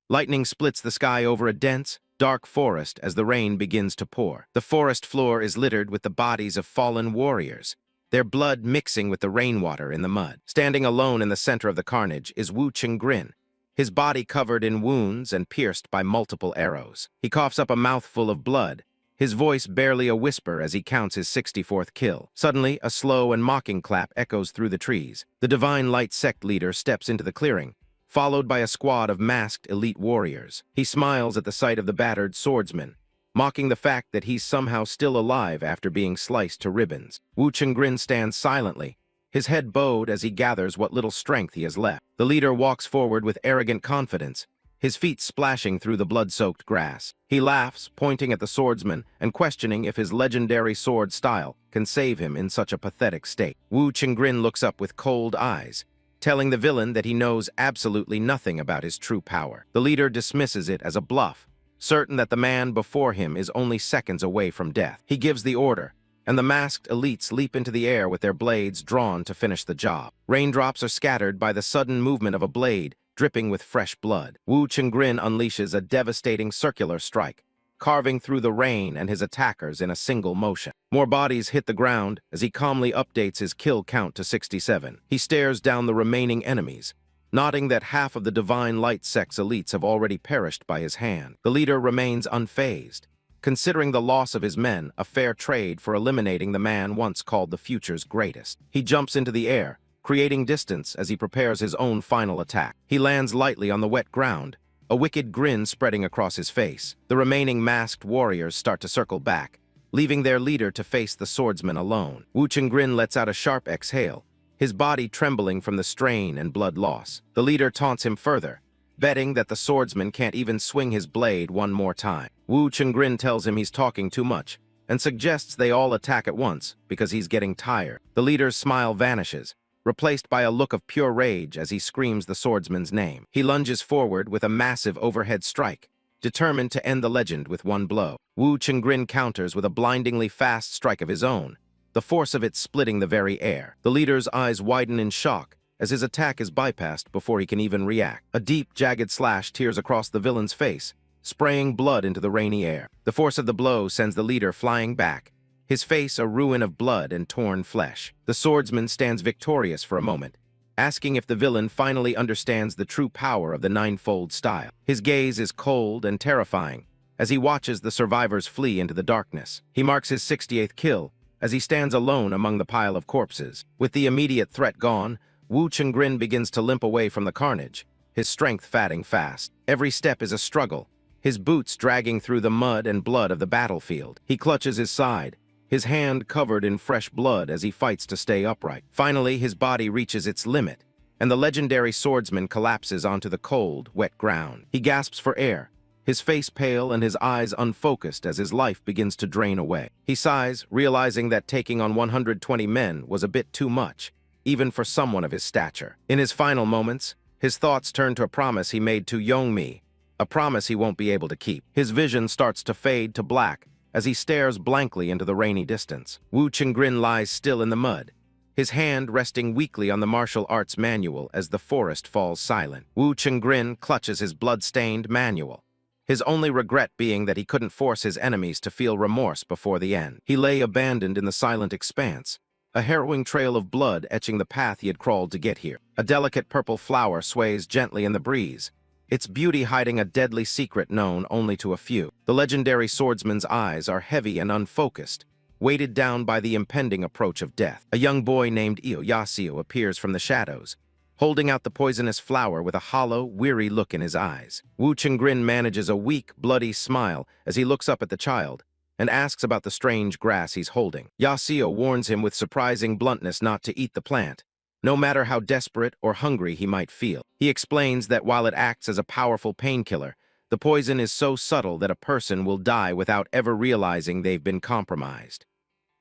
Lightning splits the sky over a dense, dark forest as the rain begins to pour. The forest floor is littered with the bodies of fallen warriors, their blood mixing with the rainwater in the mud. Standing alone in the center of the carnage is Wu Chengrin, his body covered in wounds and pierced by multiple arrows. He coughs up a mouthful of blood, his voice barely a whisper as he counts his 64th kill. Suddenly, a slow and mocking clap echoes through the trees. The Divine Light sect leader steps into the clearing, followed by a squad of masked elite warriors. He smiles at the sight of the battered swordsman, mocking the fact that he's somehow still alive after being sliced to ribbons. Wu Chengrin stands silently, his head bowed as he gathers what little strength he has left. The leader walks forward with arrogant confidence, his feet splashing through the blood-soaked grass. He laughs, pointing at the swordsman and questioning if his legendary sword style can save him in such a pathetic state. Wu Chengrin looks up with cold eyes, telling the villain that he knows absolutely nothing about his true power. The leader dismisses it as a bluff, certain that the man before him is only seconds away from death. He gives the order, and the masked elites leap into the air with their blades drawn to finish the job. Raindrops are scattered by the sudden movement of a blade, dripping with fresh blood. Wu Chengrin unleashes a devastating circular strike, carving through the rain and his attackers in a single motion. More bodies hit the ground as he calmly updates his kill count to 67. He stares down the remaining enemies, noting that half of the Divine Light sect's elites have already perished by his hand. The leader remains unfazed, considering the loss of his men a fair trade for eliminating the man once called the future's greatest. He jumps into the air, creating distance as he prepares his own final attack. He lands lightly on the wet ground, a wicked grin spreading across his face. The remaining masked warriors start to circle back, leaving their leader to face the swordsman alone. Wu Chengrin lets out a sharp exhale, his body trembling from the strain and blood loss. The leader taunts him further, betting that the swordsman can't even swing his blade one more time. Wu Chengrin tells him he's talking too much, and suggests they all attack at once because he's getting tired. The leader's smile vanishes, replaced by a look of pure rage as he screams the swordsman's name. He lunges forward with a massive overhead strike, determined to end the legend with one blow. Wu Chengrin counters with a blindingly fast strike of his own, the force of it splitting the very air. The leader's eyes widen in shock as his attack is bypassed before he can even react. A deep, jagged slash tears across the villain's face, spraying blood into the rainy air. The force of the blow sends the leader flying back, his face a ruin of blood and torn flesh. The swordsman stands victorious for a moment, asking if the villain finally understands the true power of the ninefold style. His gaze is cold and terrifying as he watches the survivors flee into the darkness. He marks his 68th kill as he stands alone among the pile of corpses. With the immediate threat gone, Wu Chengrin begins to limp away from the carnage, his strength fading fast. Every step is a struggle, his boots dragging through the mud and blood of the battlefield. He clutches his side, his hand covered in fresh blood as he fights to stay upright. Finally, his body reaches its limit, and the legendary swordsman collapses onto the cold, wet ground. He gasps for air, his face pale and his eyes unfocused as his life begins to drain away. He sighs, realizing that taking on 120 men was a bit too much, even for someone of his stature. In his final moments, his thoughts turn to a promise he made to Yongmi, a promise he won't be able to keep. His vision starts to fade to black as he stares blankly into the rainy distance. Wu Chengrin lies still in the mud, his hand resting weakly on the martial arts manual as the forest falls silent. Wu Chengrin clutches his blood-stained manual, his only regret being that he couldn't force his enemies to feel remorse before the end. He lay abandoned in the silent expanse, a harrowing trail of blood etching the path he had crawled to get here. A delicate purple flower sways gently in the breeze, its beauty hiding a deadly secret known only to a few. The legendary swordsman's eyes are heavy and unfocused, weighted down by the impending approach of death. A young boy named Yahello appears from the shadows, holding out the poisonous flower with a hollow, weary look in his eyes. Wu Chengrin manages a weak, bloody smile as he looks up at the child and asks about the strange grass he's holding. Yahello warns him with surprising bluntness not to eat the plant, no matter how desperate or hungry he might feel. He explains that while it acts as a powerful painkiller, the poison is so subtle that a person will die without ever realizing they've been compromised.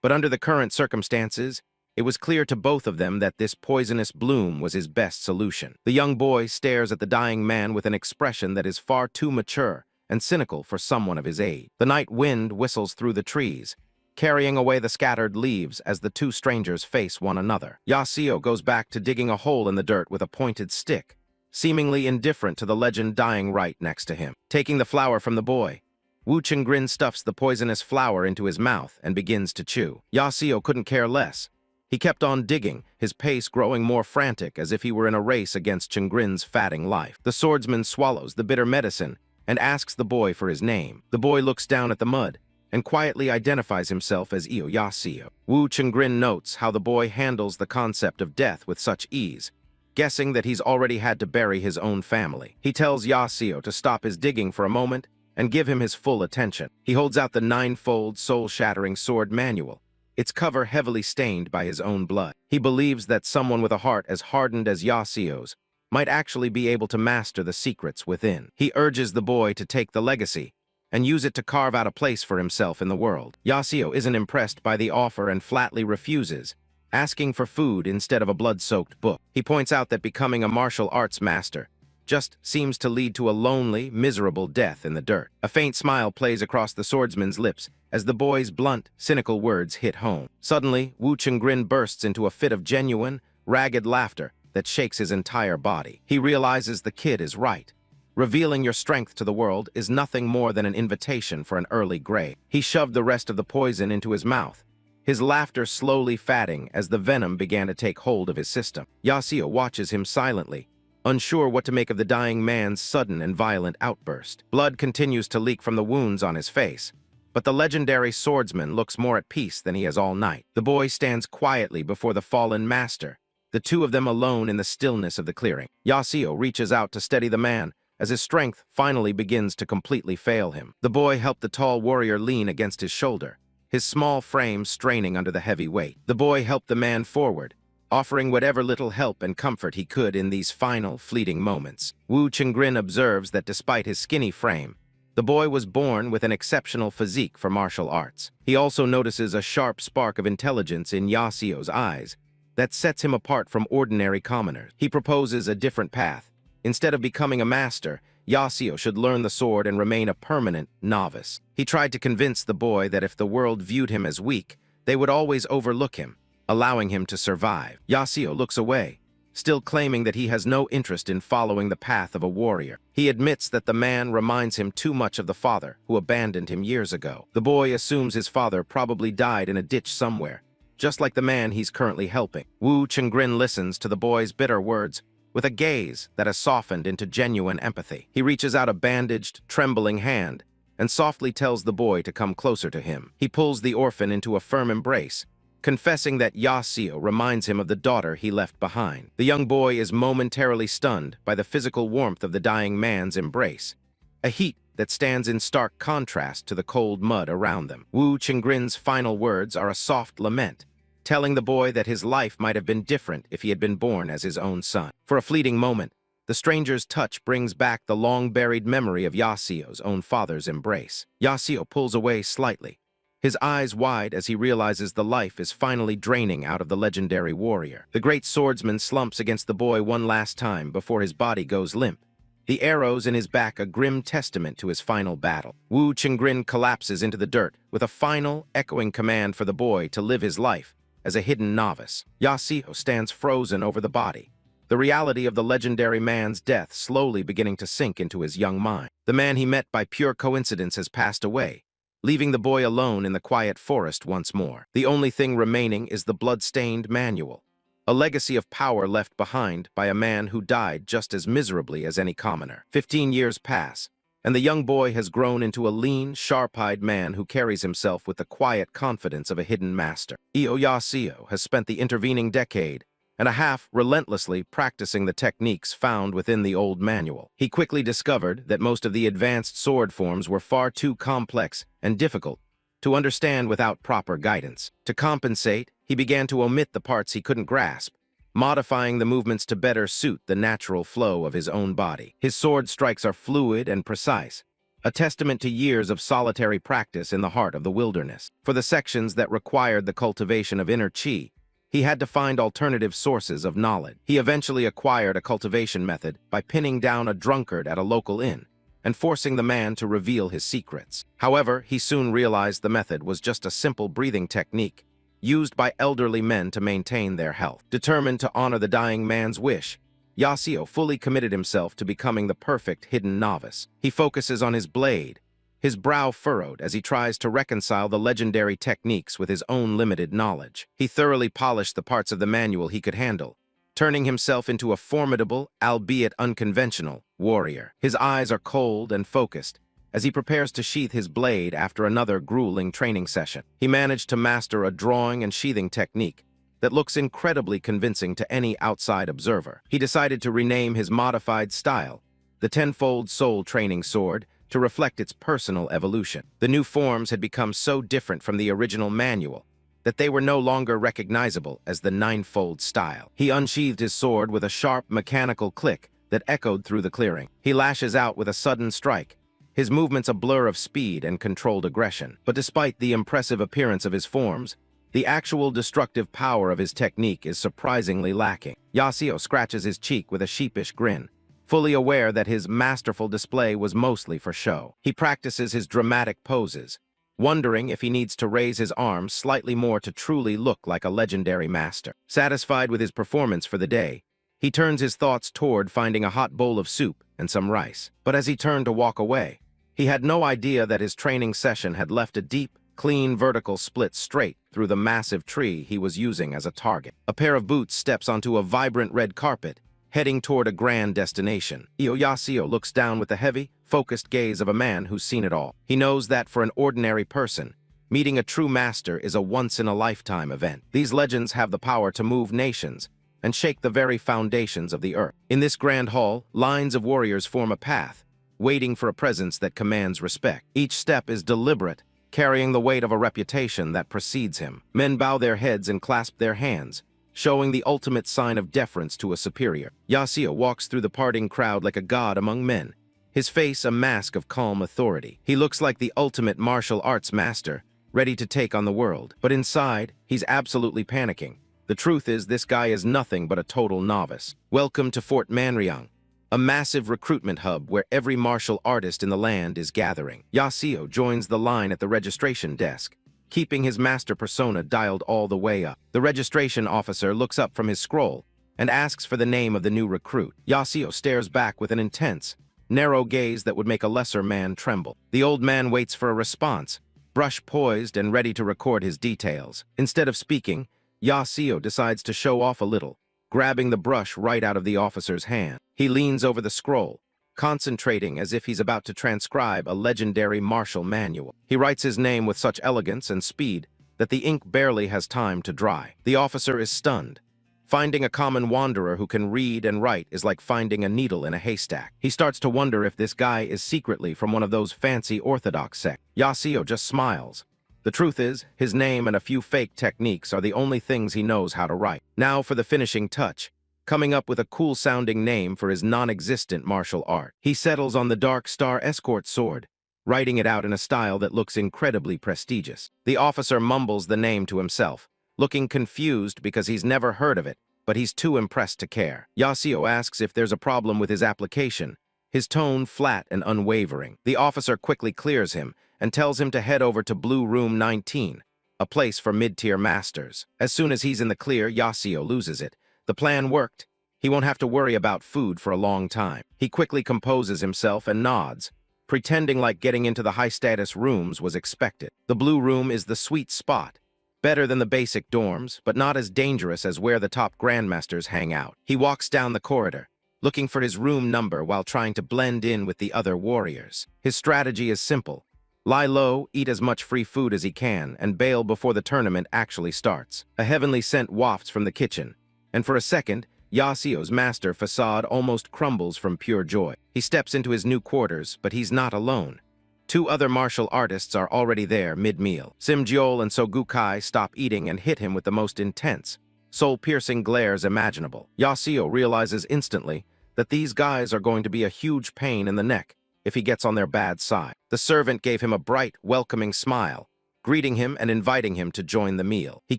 But under the current circumstances, it was clear to both of them that this poisonous bloom was his best solution. The young boy stares at the dying man with an expression that is far too mature and cynical for someone of his age. The night wind whistles through the trees, carrying away the scattered leaves as the two strangers face one another. Yahello goes back to digging a hole in the dirt with a pointed stick, seemingly indifferent to the legend dying right next to him. Taking the flower from the boy, Wu Chengrin stuffs the poisonous flower into his mouth and begins to chew. Yasuo couldn't care less. He kept on digging, his pace growing more frantic as if he were in a race against Chengrin's fatting life. The swordsman swallows the bitter medicine and asks the boy for his name. The boy looks down at the mud and quietly identifies himself as Yasuo. Wu Chengrin notes how the boy handles the concept of death with such ease, guessing that he's already had to bury his own family. He tells Yasuo to stop his digging for a moment and give him his full attention. He holds out the 9-fold soul-shattering sword manual, its cover heavily stained by his own blood. He believes that someone with a heart as hardened as Yasuo's might actually be able to master the secrets within. He urges the boy to take the legacy and use it to carve out a place for himself in the world. Yasuo isn't impressed by the offer and flatly refuses, asking for food instead of a blood-soaked book. He points out that becoming a martial arts master just seems to lead to a lonely, miserable death in the dirt. A faint smile plays across the swordsman's lips as the boy's blunt, cynical words hit home. Suddenly, Wu Chengrin bursts into a fit of genuine, ragged laughter that shakes his entire body. He realizes the kid is right. Revealing your strength to the world is nothing more than an invitation for an early grave. He shoved the rest of the poison into his mouth, his laughter slowly fatting as the venom began to take hold of his system. Yasuo watches him silently, unsure what to make of the dying man's sudden and violent outburst. Blood continues to leak from the wounds on his face, but the legendary swordsman looks more at peace than he has all night. The boy stands quietly before the fallen master, the two of them alone in the stillness of the clearing. Yasuo reaches out to steady the man as his strength finally begins to completely fail him. The boy helped the tall warrior lean against his shoulder, his small frame straining under the heavy weight. The boy helped the man forward, offering whatever little help and comfort he could in these final, fleeting moments. Wu Chengrin observes that despite his skinny frame, the boy was born with an exceptional physique for martial arts. He also notices a sharp spark of intelligence in Yasuo's eyes that sets him apart from ordinary commoners. He proposes a different path. Instead of becoming a master, Yasuo should learn the sword and remain a permanent novice. He tried to convince the boy that if the world viewed him as weak, they would always overlook him, allowing him to survive. Yasuo looks away, still claiming that he has no interest in following the path of a warrior. He admits that the man reminds him too much of the father who abandoned him years ago. The boy assumes his father probably died in a ditch somewhere, just like the man he's currently helping. Wu Chengrin listens to the boy's bitter words with a gaze that has softened into genuine empathy. He reaches out a bandaged, trembling hand and softly tells the boy to come closer to him. He pulls the orphan into a firm embrace, confessing that Yasuo reminds him of the daughter he left behind. The young boy is momentarily stunned by the physical warmth of the dying man's embrace, a heat that stands in stark contrast to the cold mud around them. Wu Chengrin's final words are a soft lament, telling the boy that his life might have been different if he had been born as his own son. For a fleeting moment, the stranger's touch brings back the long-buried memory of Yasuo's own father's embrace. Yasuo pulls away slightly, his eyes wide as he realizes the life is finally draining out of the legendary warrior. The great swordsman slumps against the boy one last time before his body goes limp, the arrows in his back a grim testament to his final battle. Wu Chengrin collapses into the dirt with a final, echoing command for the boy to live his life as a hidden novice. Yasuo stands frozen over the body, the reality of the legendary man's death slowly beginning to sink into his young mind. The man he met by pure coincidence has passed away, leaving the boy alone in the quiet forest once more. The only thing remaining is the blood-stained manual, a legacy of power left behind by a man who died just as miserably as any commoner. 15 years pass, and the young boy has grown into a lean, sharp-eyed man who carries himself with the quiet confidence of a hidden master. Yasuo has spent the intervening decade and a half relentlessly practicing the techniques found within the old manual. He quickly discovered that most of the advanced sword forms were far too complex and difficult to understand without proper guidance. To compensate, he began to omit the parts he couldn't grasp, modifying the movements to better suit the natural flow of his own body. His sword strikes are fluid and precise, a testament to years of solitary practice in the heart of the wilderness. For the sections that required the cultivation of inner chi, he had to find alternative sources of knowledge. He eventually acquired a cultivation method by pinning down a drunkard at a local inn and forcing the man to reveal his secrets. However, he soon realized the method was just a simple breathing technique used by elderly men to maintain their health. Determined to honor the dying man's wish, Yasuo fully committed himself to becoming the perfect hidden novice. He focuses on his blade, his brow furrowed as he tries to reconcile the legendary techniques with his own limited knowledge. He thoroughly polished the parts of the manual he could handle, turning himself into a formidable, albeit unconventional, warrior. His eyes are cold and focused as he prepares to sheath his blade after another grueling training session. He managed to master a drawing and sheathing technique that looks incredibly convincing to any outside observer. He decided to rename his modified style, the Tenfold Soul Training Sword, to reflect its personal evolution. The new forms had become so different from the original manual that they were no longer recognizable as the Ninefold style. He unsheathed his sword with a sharp mechanical click that echoed through the clearing. He lashes out with a sudden strike, his movements a blur of speed and controlled aggression. But despite the impressive appearance of his forms, the actual destructive power of his technique is surprisingly lacking. Yasuo scratches his cheek with a sheepish grin, fully aware that his masterful display was mostly for show. He practices his dramatic poses, wondering if he needs to raise his arms slightly more to truly look like a legendary master. Satisfied with his performance for the day, he turns his thoughts toward finding a hot bowl of soup and some rice. But as he turned to walk away, he had no idea that his training session had left a deep, clean vertical split straight through the massive tree he was using as a target. A pair of boots steps onto a vibrant red carpet, heading toward a grand destination. Yasuo looks down with the heavy, focused gaze of a man who's seen it all. He knows that for an ordinary person, meeting a true master is a once-in-a-lifetime event. These legends have the power to move nations and shake the very foundations of the earth. In this grand hall, lines of warriors form a path, waiting for a presence that commands respect. Each step is deliberate, carrying the weight of a reputation that precedes him. Men bow their heads and clasp their hands, showing the ultimate sign of deference to a superior. Yasuo walks through the parting crowd like a god among men, his face a mask of calm authority. He looks like the ultimate martial arts master, ready to take on the world. But inside, he's absolutely panicking. The truth is, this guy is nothing but a total novice. Welcome to Fort Manryang, a massive recruitment hub where every martial artist in the land is gathering. Yasuo joins the line at the registration desk, keeping his master persona dialed all the way up. The registration officer looks up from his scroll and asks for the name of the new recruit. Yasuo stares back with an intense, narrow gaze that would make a lesser man tremble. The old man waits for a response, brush poised and ready to record his details. Instead of speaking, Yasuo decides to show off a little, grabbing the brush right out of the officer's hand. He leans over the scroll, concentrating as if he's about to transcribe a legendary martial manual. He writes his name with such elegance and speed that the ink barely has time to dry. The officer is stunned. Finding a common wanderer who can read and write is like finding a needle in a haystack. He starts to wonder if this guy is secretly from one of those fancy orthodox sects. Yasuo just smiles. The truth is, his name and a few fake techniques are the only things he knows how to write. Now for the finishing touch, coming up with a cool-sounding name for his non-existent martial art. He settles on the Dark Star Escort Sword, writing it out in a style that looks incredibly prestigious. The officer mumbles the name to himself, looking confused because he's never heard of it, but he's too impressed to care. Yasuo asks if there's a problem with his application, his tone flat and unwavering. The officer quickly clears him and tells him to head over to Blue Room 19, a place for mid-tier masters. As soon as he's in the clear, Yasuo loses it. The plan worked. He won't have to worry about food for a long time. He quickly composes himself and nods, pretending like getting into the high-status rooms was expected. The Blue Room is the sweet spot, better than the basic dorms, but not as dangerous as where the top grandmasters hang out. He walks down the corridor, looking for his room number while trying to blend in with the other warriors. His strategy is simple. Lie low, eat as much free food as he can, and bail before the tournament actually starts. A heavenly scent wafts from the kitchen, and for a second, Yasuo's master facade almost crumbles from pure joy. He steps into his new quarters, but he's not alone. Two other martial artists are already there mid-meal. Simjiol and Sogukai stop eating and hit him with the most intense, soul-piercing glares imaginable. Yasuo realizes instantly that these guys are going to be a huge pain in the neck if he gets on their bad side. The servant gave him a bright, welcoming smile, greeting him and inviting him to join the meal. He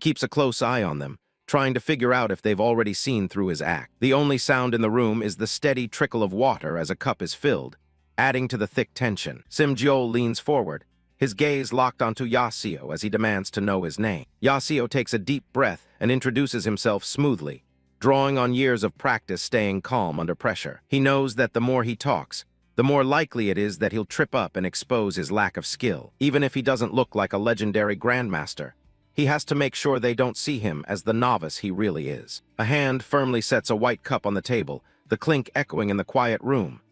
keeps a close eye on them, trying to figure out if they've already seen through his act. The only sound in the room is the steady trickle of water as a cup is filled, adding to the thick tension. Simjiol leans forward, his gaze locked onto Yasuo as he demands to know his name. Yasuo takes a deep breath and introduces himself smoothly, drawing on years of practice staying calm under pressure. He knows that the more he talks, the more likely it is that he'll trip up and expose his lack of skill. Even if he doesn't look like a legendary grandmaster, he has to make sure they don't see him as the novice he really is. A hand firmly sets a white cup on the table, the clink echoing in the quiet room.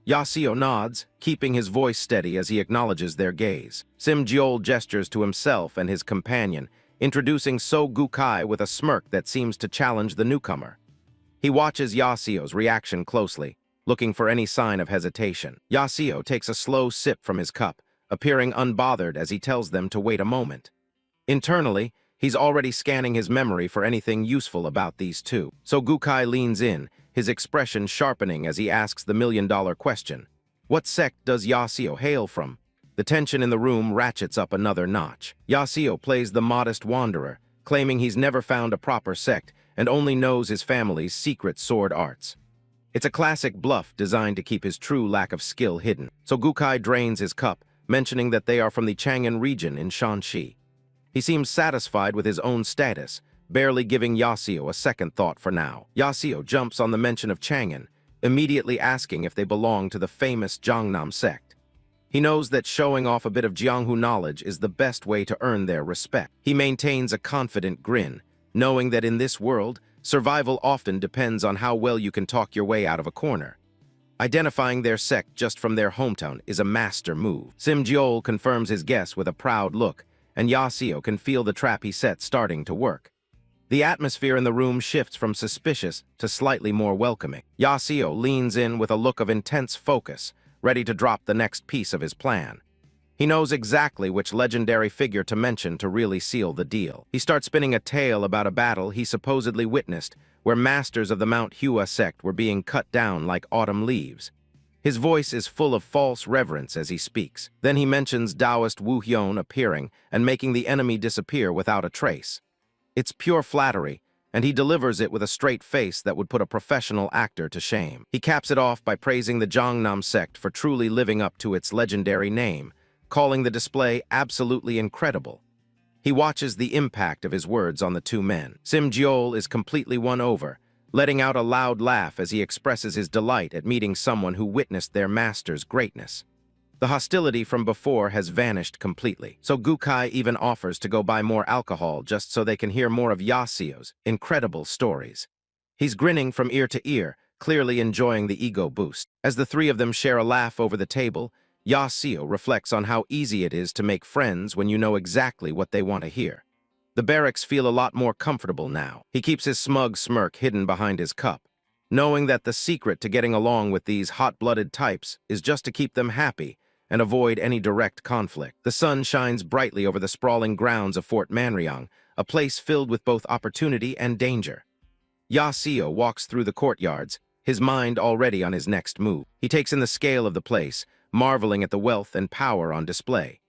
Yasuo nods, keeping his voice steady as he acknowledges their gaze. Simjiol gestures to himself and his companion, introducing So Gukai with a smirk that seems to challenge the newcomer. He watches Yasuo's reaction closely, looking for any sign of hesitation. Yasuo takes a slow sip from his cup, appearing unbothered as he tells them to wait a moment. Internally, he's already scanning his memory for anything useful about these two. So Gukai leans in, his expression sharpening as he asks the million-dollar question. What sect does Yasuo hail from? The tension in the room ratchets up another notch. Yasuo plays the modest wanderer, claiming he's never found a proper sect and only knows his family's secret sword arts. It's a classic bluff designed to keep his true lack of skill hidden. So Gukai drains his cup, mentioning that they are from the Chang'an region in Shanxi. He seems satisfied with his own status, barely giving Yasuo a second thought for now. Yasuo jumps on the mention of Chang'an, immediately asking if they belong to the famous Jiangnam sect. He knows that showing off a bit of Jianghu knowledge is the best way to earn their respect. He maintains a confident grin, knowing that in this world, survival often depends on how well you can talk your way out of a corner. Identifying their sect just from their hometown is a master move. Simjiol confirms his guess with a proud look, and Yasuo can feel the trap he set starting to work. The atmosphere in the room shifts from suspicious to slightly more welcoming. Yasuo leans in with a look of intense focus, ready to drop the next piece of his plan. He knows exactly which legendary figure to mention to really seal the deal. He starts spinning a tale about a battle he supposedly witnessed, where masters of the Mount Hua sect were being cut down like autumn leaves. His voice is full of false reverence as he speaks. Then he mentions Taoist Wu Hyun appearing and making the enemy disappear without a trace. It's pure flattery, and he delivers it with a straight face that would put a professional actor to shame. He caps it off by praising the Jiangnam sect for truly living up to its legendary name, calling the display absolutely incredible. He watches the impact of his words on the two men. Simjiol is completely won over, letting out a loud laugh as he expresses his delight at meeting someone who witnessed their master's greatness. The hostility from before has vanished completely, so Gukai even offers to go buy more alcohol just so they can hear more of Yasuo's incredible stories. He's grinning from ear to ear, clearly enjoying the ego boost. As the three of them share a laugh over the table, Yasuo reflects on how easy it is to make friends when you know exactly what they want to hear. The barracks feel a lot more comfortable now. He keeps his smug smirk hidden behind his cup, knowing that the secret to getting along with these hot-blooded types is just to keep them happy and avoid any direct conflict. The sun shines brightly over the sprawling grounds of Fort Manryang, a place filled with both opportunity and danger. Yasuo walks through the courtyards, his mind already on his next move. He takes in the scale of the place, marveling at the wealth and power on display.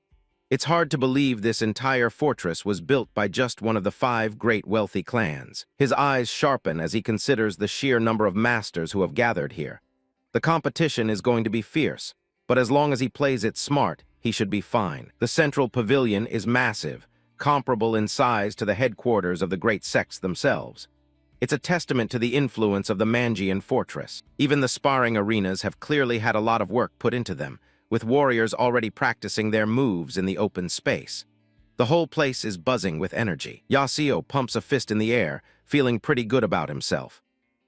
It's hard to believe this entire fortress was built by just one of the 5 great wealthy clans. His eyes sharpen as he considers the sheer number of masters who have gathered here. The competition is going to be fierce, but as long as he plays it smart, he should be fine. The central pavilion is massive, comparable in size to the headquarters of the great sects themselves. It's a testament to the influence of the Mangian fortress. Even the sparring arenas have clearly had a lot of work put into them, with warriors already practicing their moves in the open space. The whole place is buzzing with energy. Yasuo pumps a fist in the air, feeling pretty good about himself.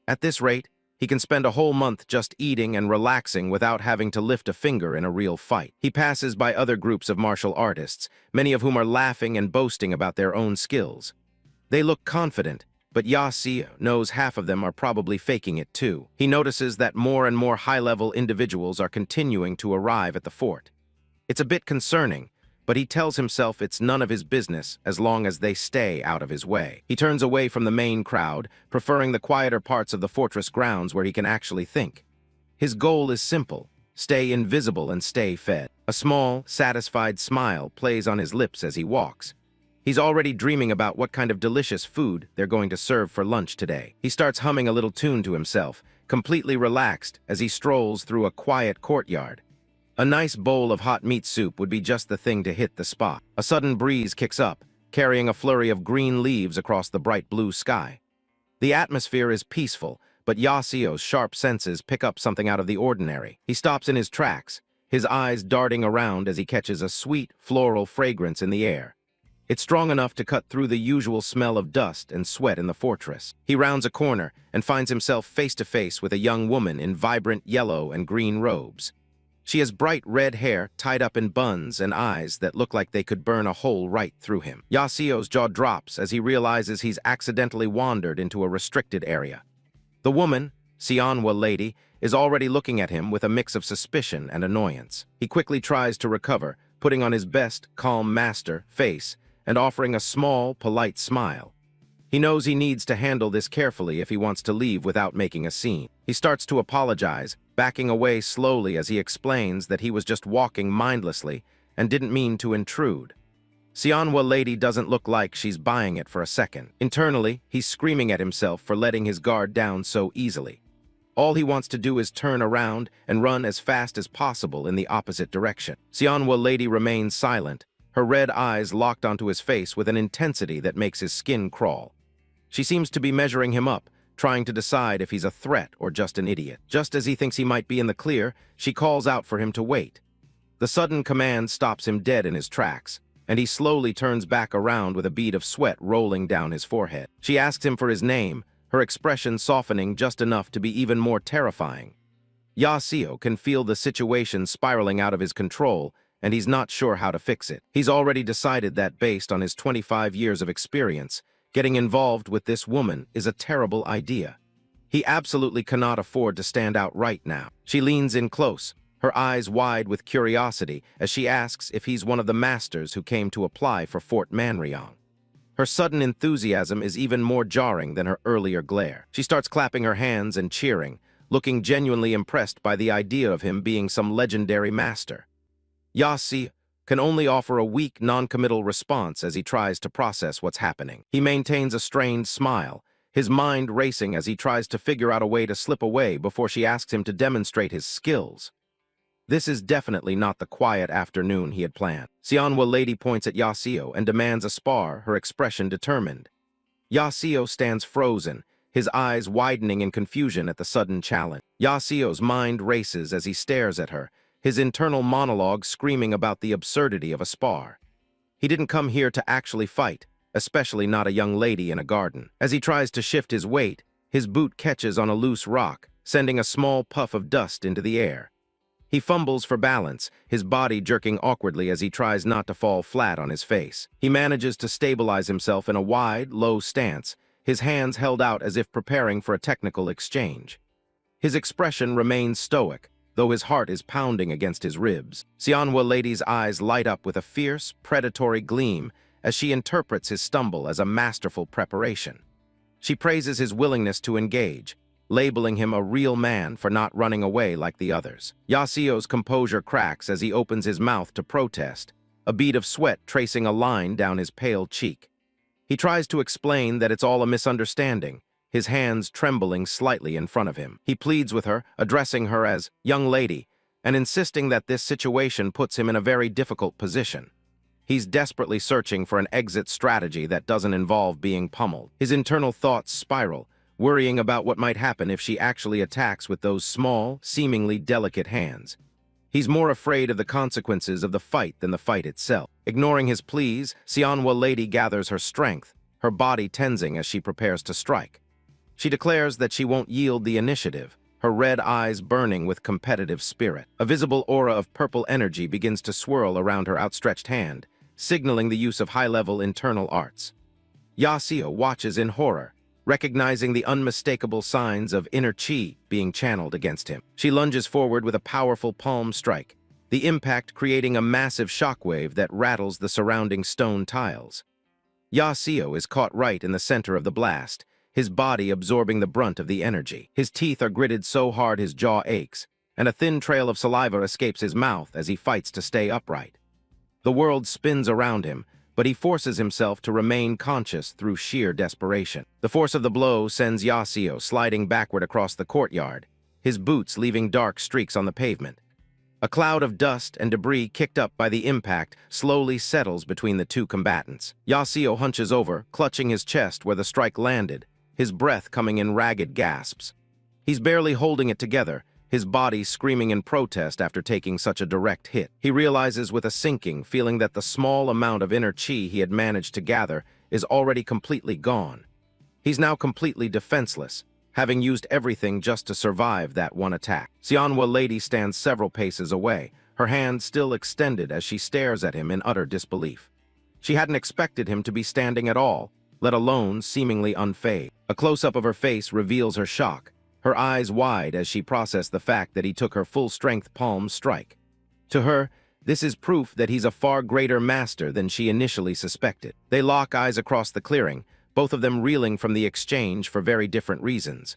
At this rate, he can spend a whole month just eating and relaxing without having to lift a finger in a real fight. He passes by other groups of martial artists, many of whom are laughing and boasting about their own skills. They look confident, but Yasuo knows half of them are probably faking it too. He notices that more and more high-level individuals are continuing to arrive at the fort. It's a bit concerning, but he tells himself it's none of his business as long as they stay out of his way. He turns away from the main crowd, preferring the quieter parts of the fortress grounds where he can actually think. His goal is simple: stay invisible and stay fed. A small, satisfied smile plays on his lips as he walks. He's already dreaming about what kind of delicious food they're going to serve for lunch today. He starts humming a little tune to himself, completely relaxed as he strolls through a quiet courtyard. A nice bowl of hot meat soup would be just the thing to hit the spot. A sudden breeze kicks up, carrying a flurry of green leaves across the bright blue sky. The atmosphere is peaceful, but Yahello's sharp senses pick up something out of the ordinary. He stops in his tracks, his eyes darting around as he catches a sweet, floral fragrance in the air. It's strong enough to cut through the usual smell of dust and sweat in the fortress. He rounds a corner and finds himself face to face with a young woman in vibrant yellow and green robes. She has bright red hair tied up in buns and eyes that look like they could burn a hole right through him. Yahello's jaw drops as he realizes he's accidentally wandered into a restricted area. The woman, Manhwa lady, is already looking at him with a mix of suspicion and annoyance. He quickly tries to recover, putting on his best, calm master face and offering a small, polite smile. He knows he needs to handle this carefully if he wants to leave without making a scene. He starts to apologize, backing away slowly as he explains that he was just walking mindlessly and didn't mean to intrude. Manhwa lady doesn't look like she's buying it for a second. Internally, he's screaming at himself for letting his guard down so easily. All he wants to do is turn around and run as fast as possible in the opposite direction. Manhwa lady remains silent, her red eyes locked onto his face with an intensity that makes his skin crawl. She seems to be measuring him up, trying to decide if he's a threat or just an idiot. Just as he thinks he might be in the clear, she calls out for him to wait. The sudden command stops him dead in his tracks, and he slowly turns back around with a bead of sweat rolling down his forehead. She asks him for his name, her expression softening just enough to be even more terrifying. Yahello can feel the situation spiraling out of his control, and he's not sure how to fix it. He's already decided that based on his 25 years of experience, getting involved with this woman is a terrible idea. He absolutely cannot afford to stand out right now. She leans in close, her eyes wide with curiosity as she asks if he's one of the masters who came to apply for Fort Manhwa. Her sudden enthusiasm is even more jarring than her earlier glare. She starts clapping her hands and cheering, looking genuinely impressed by the idea of him being some legendary master. Yahello can only offer a weak, non-committal response as he tries to process what's happening. He maintains a strained smile, his mind racing as he tries to figure out a way to slip away before she asks him to demonstrate his skills. This is definitely not the quiet afternoon he had planned. Manhwa lady points at Yahello and demands a spar, her expression determined. Yahello stands frozen, his eyes widening in confusion at the sudden challenge. Yahello's mind races as he stares at her, his internal monologue screaming about the absurdity of a spar. He didn't come here to actually fight, especially not a young lady in a garden. As he tries to shift his weight, his boot catches on a loose rock, sending a small puff of dust into the air. He fumbles for balance, his body jerking awkwardly as he tries not to fall flat on his face. He manages to stabilize himself in a wide, low stance, his hands held out as if preparing for a technical exchange. His expression remains stoic, though his heart is pounding against his ribs. Manhwa lady's eyes light up with a fierce, predatory gleam as she interprets his stumble as a masterful preparation. She praises his willingness to engage, labeling him a real man for not running away like the others. Yahello's composure cracks as he opens his mouth to protest, a bead of sweat tracing a line down his pale cheek. He tries to explain that it's all a misunderstanding, his hands trembling slightly in front of him. He pleads with her, addressing her as young lady, and insisting that this situation puts him in a very difficult position. He's desperately searching for an exit strategy that doesn't involve being pummeled. His internal thoughts spiral, worrying about what might happen if she actually attacks with those small, seemingly delicate hands. He's more afraid of the consequences of the fight than the fight itself. Ignoring his pleas, Manhwa lady gathers her strength, her body tensing as she prepares to strike. She declares that she won't yield the initiative, her red eyes burning with competitive spirit. A visible aura of purple energy begins to swirl around her outstretched hand, signaling the use of high-level internal arts. Yahello watches in horror, recognizing the unmistakable signs of inner chi being channeled against him. She lunges forward with a powerful palm strike, the impact creating a massive shockwave that rattles the surrounding stone tiles. Yahello is caught right in the center of the blast, his body absorbing the brunt of the energy. His teeth are gritted so hard his jaw aches, and a thin trail of saliva escapes his mouth as he fights to stay upright. The world spins around him, but he forces himself to remain conscious through sheer desperation. The force of the blow sends Yahello sliding backward across the courtyard, his boots leaving dark streaks on the pavement. A cloud of dust and debris kicked up by the impact slowly settles between the two combatants. Yahello hunches over, clutching his chest where the strike landed, his breath coming in ragged gasps. He's barely holding it together, his body screaming in protest after taking such a direct hit. He realizes with a sinking feeling that the small amount of inner chi he had managed to gather is already completely gone. He's now completely defenseless, having used everything just to survive that one attack. Manhwa lady stands several paces away, her hand still extended as she stares at him in utter disbelief. She hadn't expected him to be standing at all, let alone seemingly unfazed. A close-up of her face reveals her shock, her eyes wide as she processed the fact that he took her full-strength palm strike. To her, this is proof that he's a far greater master than she initially suspected. They lock eyes across the clearing, both of them reeling from the exchange for very different reasons.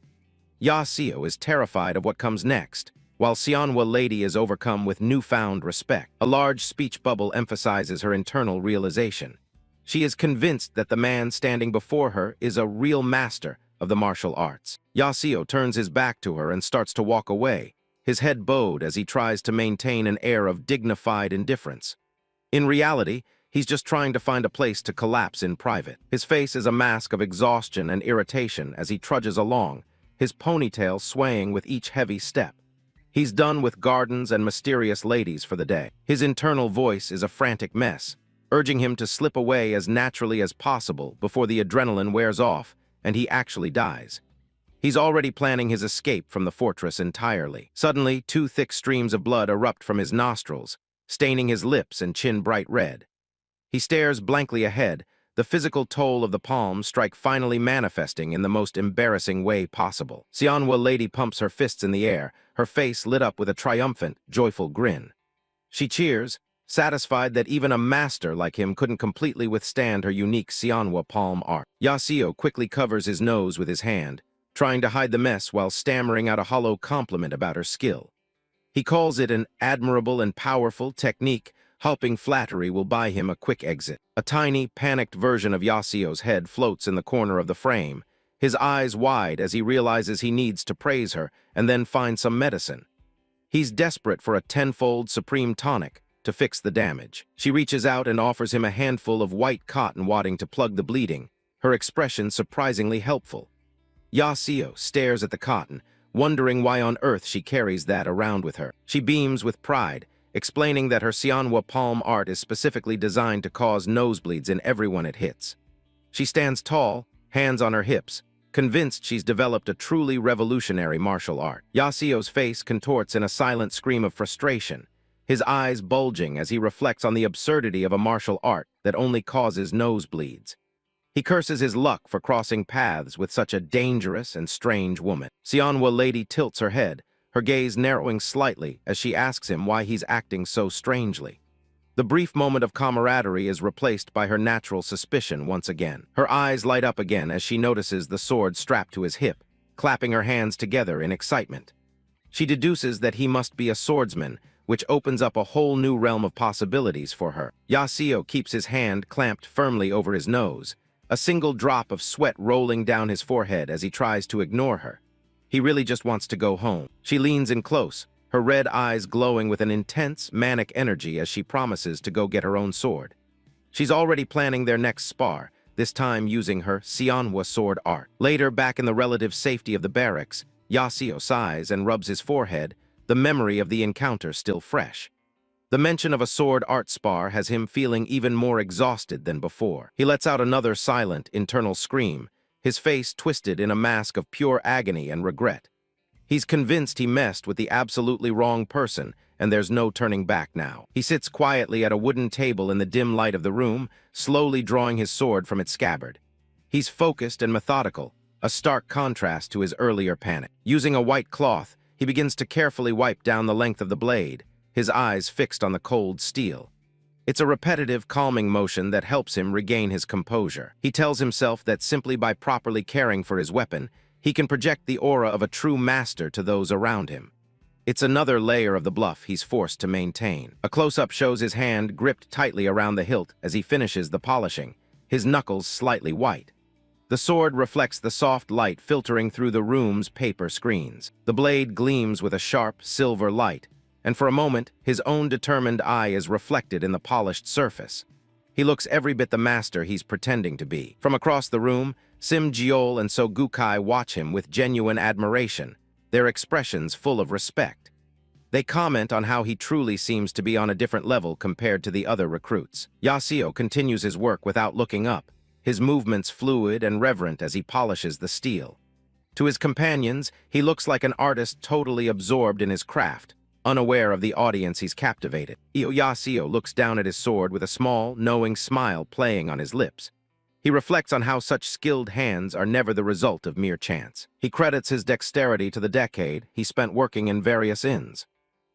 Yahello is terrified of what comes next, while Manhwa lady is overcome with newfound respect. A large speech bubble emphasizes her internal realization. She is convinced that the man standing before her is a real master of the martial arts. Yahello turns his back to her and starts to walk away, his head bowed as he tries to maintain an air of dignified indifference. In reality, he's just trying to find a place to collapse in private. His face is a mask of exhaustion and irritation as he trudges along, his ponytail swaying with each heavy step. He's done with gardens and mysterious ladies for the day. His internal voice is a frantic mess, urging him to slip away as naturally as possible before the adrenaline wears off and he actually dies. He's already planning his escape from the fortress entirely. Suddenly, two thick streams of blood erupt from his nostrils, staining his lips and chin bright red. He stares blankly ahead, the physical toll of the palm strike finally manifesting in the most embarrassing way possible. Manhwa lady pumps her fists in the air, her face lit up with a triumphant, joyful grin. She cheers, satisfied that even a master like him couldn't completely withstand her unique Manhwa palm art. Yahello quickly covers his nose with his hand, trying to hide the mess while stammering out a hollow compliment about her skill. He calls it an admirable and powerful technique, hoping flattery will buy him a quick exit. A tiny, panicked version of Yahello's head floats in the corner of the frame, his eyes wide as he realizes he needs to praise her and then find some medicine. He's desperate for a tenfold supreme tonic to fix the damage. She reaches out and offers him a handful of white cotton wadding to plug the bleeding, her expression surprisingly helpful. Yahello stares at the cotton, wondering why on earth she carries that around with her. She beams with pride, explaining that her Manhwa palm art is specifically designed to cause nosebleeds in everyone it hits. She stands tall, hands on her hips, convinced she's developed a truly revolutionary martial art. Yahello's face contorts in a silent scream of frustration, his eyes bulging as he reflects on the absurdity of a martial art that only causes nosebleeds. He curses his luck for crossing paths with such a dangerous and strange woman. Manhwa lady tilts her head, her gaze narrowing slightly as she asks him why he's acting so strangely. The brief moment of camaraderie is replaced by her natural suspicion once again. Her eyes light up again as she notices the sword strapped to his hip, clapping her hands together in excitement. She deduces that he must be a swordsman, which opens up a whole new realm of possibilities for her. Yahello keeps his hand clamped firmly over his nose, a single drop of sweat rolling down his forehead as he tries to ignore her. He really just wants to go home. She leans in close, her red eyes glowing with an intense, manic energy as she promises to go get her own sword. She's already planning their next spar, this time using her Manhwa sword art. Later, back in the relative safety of the barracks, Yahello sighs and rubs his forehead, the memory of the encounter still fresh. The mention of a sword art spar has him feeling even more exhausted than before. He lets out another silent, internal scream, his face twisted in a mask of pure agony and regret. He's convinced he messed with the absolutely wrong person, and there's no turning back now. He sits quietly at a wooden table in the dim light of the room, slowly drawing his sword from its scabbard. He's focused and methodical, a stark contrast to his earlier panic. Using a white cloth, he begins to carefully wipe down the length of the blade, his eyes fixed on the cold steel. It's a repetitive, calming motion that helps him regain his composure. He tells himself that simply by properly caring for his weapon, he can project the aura of a true master to those around him. It's another layer of the bluff he's forced to maintain. A close-up shows his hand gripped tightly around the hilt as he finishes the polishing, his knuckles slightly white. The sword reflects the soft light filtering through the room's paper screens. The blade gleams with a sharp, silver light, and for a moment, his own determined eye is reflected in the polished surface. He looks every bit the master he's pretending to be. From across the room, Sim Jeol and So Gukai watch him with genuine admiration, their expressions full of respect. They comment on how he truly seems to be on a different level compared to the other recruits. Yasuo continues his work without looking up, his movements fluid and reverent as he polishes the steel. To his companions, he looks like an artist totally absorbed in his craft, unaware of the audience he's captivated. Yasuo looks down at his sword with a small, knowing smile playing on his lips. He reflects on how such skilled hands are never the result of mere chance. He credits his dexterity to the decade he spent working in various inns.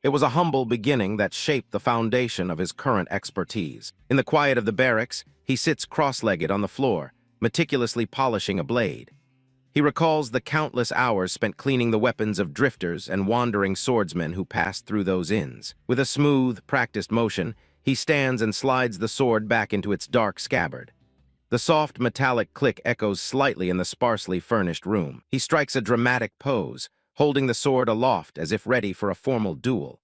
It was a humble beginning that shaped the foundation of his current expertise. In the quiet of the barracks, he sits cross-legged on the floor, meticulously polishing a blade. He recalls the countless hours spent cleaning the weapons of drifters and wandering swordsmen who passed through those inns. With a smooth, practiced motion, he stands and slides the sword back into its dark scabbard. The soft metallic click echoes slightly in the sparsely furnished room. He strikes a dramatic pose, holding the sword aloft as if ready for a formal duel.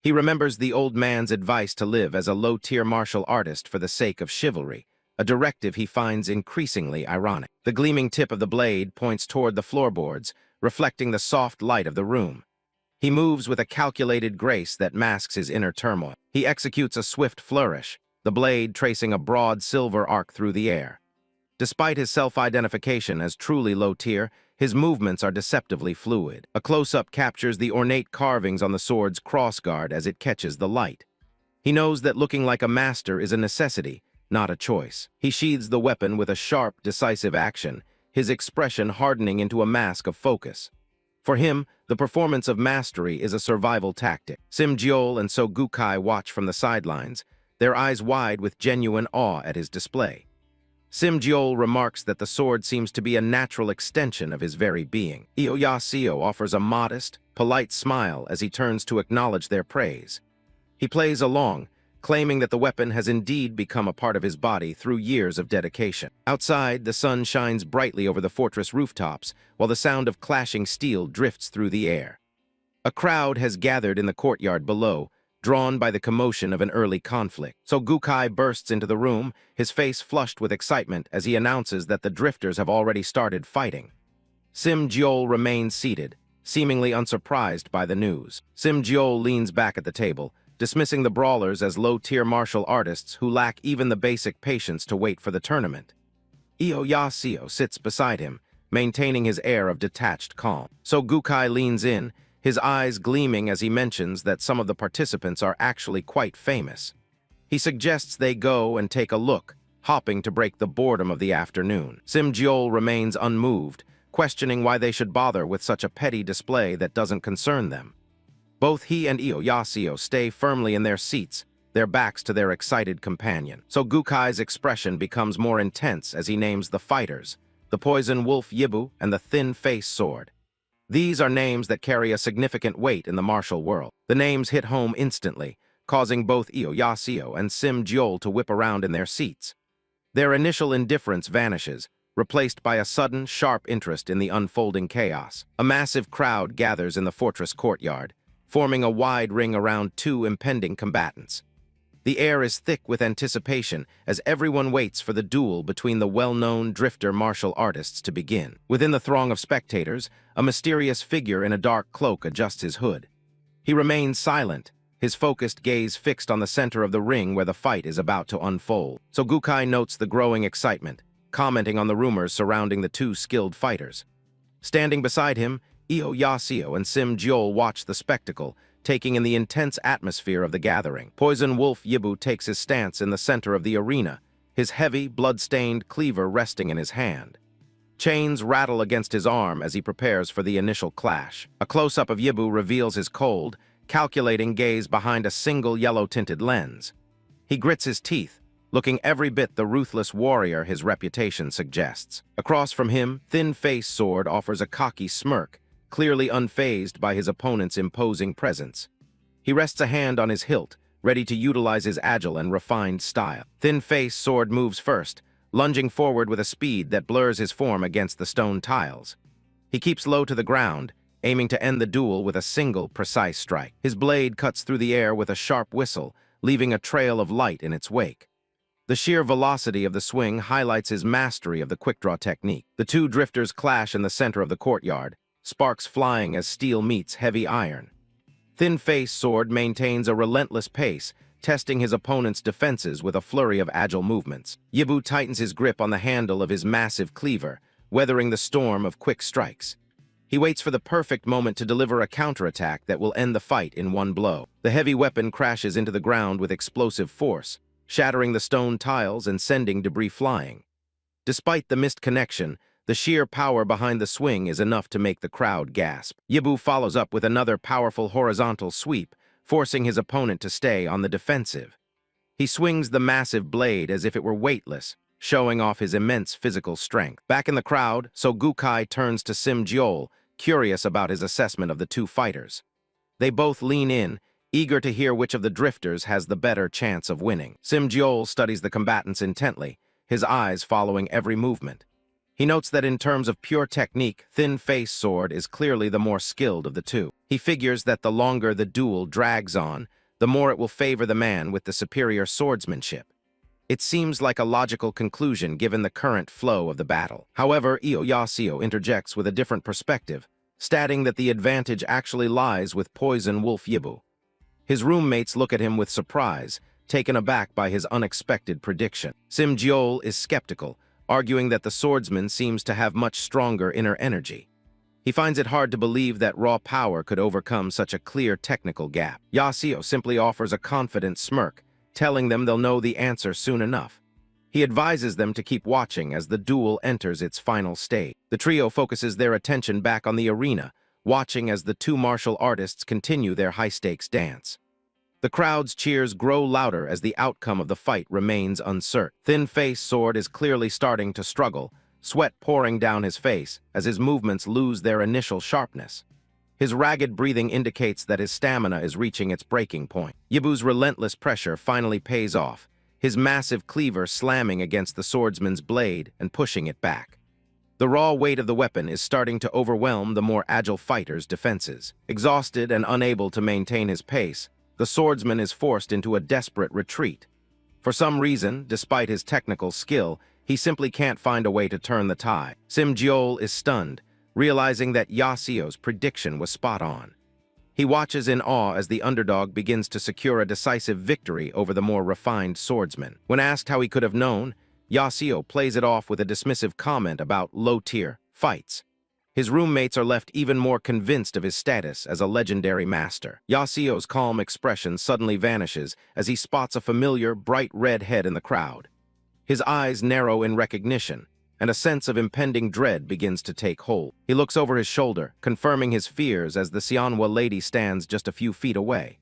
He remembers the old man's advice to live as a low-tier martial artist for the sake of chivalry, a directive he finds increasingly ironic. The gleaming tip of the blade points toward the floorboards, reflecting the soft light of the room. He moves with a calculated grace that masks his inner turmoil. He executes a swift flourish, the blade tracing a broad silver arc through the air. Despite his self-identification as truly low-tier, his movements are deceptively fluid. A close-up captures the ornate carvings on the sword's crossguard as it catches the light. He knows that looking like a master is a necessity, not a choice. He sheathes the weapon with a sharp, decisive action, his expression hardening into a mask of focus. For him, the performance of mastery is a survival tactic. Sim Jeol and So Gukai watch from the sidelines, their eyes wide with genuine awe at his display. Sim Jeol remarks that the sword seems to be a natural extension of his very being. Yasuo offers a modest, polite smile as he turns to acknowledge their praise. He plays along, claiming that the weapon has indeed become a part of his body through years of dedication. Outside, the sun shines brightly over the fortress rooftops, while the sound of clashing steel drifts through the air. A crowd has gathered in the courtyard below, drawn by the commotion of an early conflict. So Gukai bursts into the room, his face flushed with excitement as he announces that the drifters have already started fighting. Sim Jeol remains seated, seemingly unsurprised by the news. Sim Jeol leans back at the table, dismissing the brawlers as low-tier martial artists who lack even the basic patience to wait for the tournament. Yasuo sits beside him, maintaining his air of detached calm. So Gukai leans in, his eyes gleaming as he mentions that some of the participants are actually quite famous. He suggests they go and take a look, hopping to break the boredom of the afternoon. Sim Jeol remains unmoved, questioning why they should bother with such a petty display that doesn't concern them. Both he and Yasuo stay firmly in their seats, their backs to their excited companion. So Gukai's expression becomes more intense as he names the fighters, the poison wolf Yibu and the thin-face sword. These are names that carry a significant weight in the martial world. The names hit home instantly, causing both Yasuo and Sim Jeol to whip around in their seats. Their initial indifference vanishes, replaced by a sudden, sharp interest in the unfolding chaos. A massive crowd gathers in the fortress courtyard, forming a wide ring around two impending combatants. The air is thick with anticipation as everyone waits for the duel between the well-known drifter martial artists to begin. Within the throng of spectators, a mysterious figure in a dark cloak adjusts his hood. He remains silent, his focused gaze fixed on the center of the ring where the fight is about to unfold. So Gukai notes the growing excitement, commenting on the rumors surrounding the two skilled fighters. Standing beside him, Yasuo and Sim Jeol watch the spectacle, taking in the intense atmosphere of the gathering. Poison Wolf Yibu takes his stance in the center of the arena, his heavy, blood-stained cleaver resting in his hand. Chains rattle against his arm as he prepares for the initial clash. A close-up of Yibu reveals his cold, calculating gaze behind a single yellow-tinted lens. He grits his teeth, looking every bit the ruthless warrior his reputation suggests. Across from him, thin-face sword offers a cocky smirk, clearly unfazed by his opponent's imposing presence. He rests a hand on his hilt, ready to utilize his agile and refined style. Thin-face sword moves first, lunging forward with a speed that blurs his form against the stone tiles. He keeps low to the ground, aiming to end the duel with a single, precise strike. His blade cuts through the air with a sharp whistle, leaving a trail of light in its wake. The sheer velocity of the swing highlights his mastery of the quick-draw technique. The two drifters clash in the center of the courtyard, sparks flying as steel meets heavy iron. Thin-Faced Sword maintains a relentless pace, testing his opponent's defenses with a flurry of agile movements. Yibu tightens his grip on the handle of his massive cleaver, weathering the storm of quick strikes. He waits for the perfect moment to deliver a counterattack that will end the fight in one blow. The heavy weapon crashes into the ground with explosive force, shattering the stone tiles and sending debris flying. Despite the missed connection, the sheer power behind the swing is enough to make the crowd gasp. Yibu follows up with another powerful horizontal sweep, forcing his opponent to stay on the defensive. He swings the massive blade as if it were weightless, showing off his immense physical strength. Back in the crowd, Gukai turns to Sim Jeol, curious about his assessment of the two fighters. They both lean in, eager to hear which of the drifters has the better chance of winning. Sim Jeol studies the combatants intently, his eyes following every movement. He notes that in terms of pure technique, Thin-Faced Sword is clearly the more skilled of the two. He figures that the longer the duel drags on, the more it will favor the man with the superior swordsmanship. It seems like a logical conclusion given the current flow of the battle. However, Yahello interjects with a different perspective, stating that the advantage actually lies with Poison Wolf Yibu. His roommates look at him with surprise, taken aback by his unexpected prediction. Sim Jeol is skeptical, arguing that the swordsman seems to have much stronger inner energy. He finds it hard to believe that raw power could overcome such a clear technical gap. Yahello simply offers a confident smirk, telling them they'll know the answer soon enough. He advises them to keep watching as the duel enters its final stage. The trio focuses their attention back on the arena, watching as the two martial artists continue their high-stakes dance. The crowd's cheers grow louder as the outcome of the fight remains uncertain. Thin-Faced Sword is clearly starting to struggle, sweat pouring down his face as his movements lose their initial sharpness. His ragged breathing indicates that his stamina is reaching its breaking point. Yibu's relentless pressure finally pays off, his massive cleaver slamming against the swordsman's blade and pushing it back. The raw weight of the weapon is starting to overwhelm the more agile fighter's defenses. Exhausted and unable to maintain his pace, the swordsman is forced into a desperate retreat. For some reason, despite his technical skill, he simply can't find a way to turn the tide. Sim Jeol is stunned, realizing that Yahello's prediction was spot on. He watches in awe as the underdog begins to secure a decisive victory over the more refined swordsman. When asked how he could have known, Yahello plays it off with a dismissive comment about low-tier fights. His roommates are left even more convinced of his status as a legendary master. Yahello's calm expression suddenly vanishes as he spots a familiar, bright red head in the crowd. His eyes narrow in recognition, and a sense of impending dread begins to take hold. He looks over his shoulder, confirming his fears as the Xianhua lady stands just a few feet away.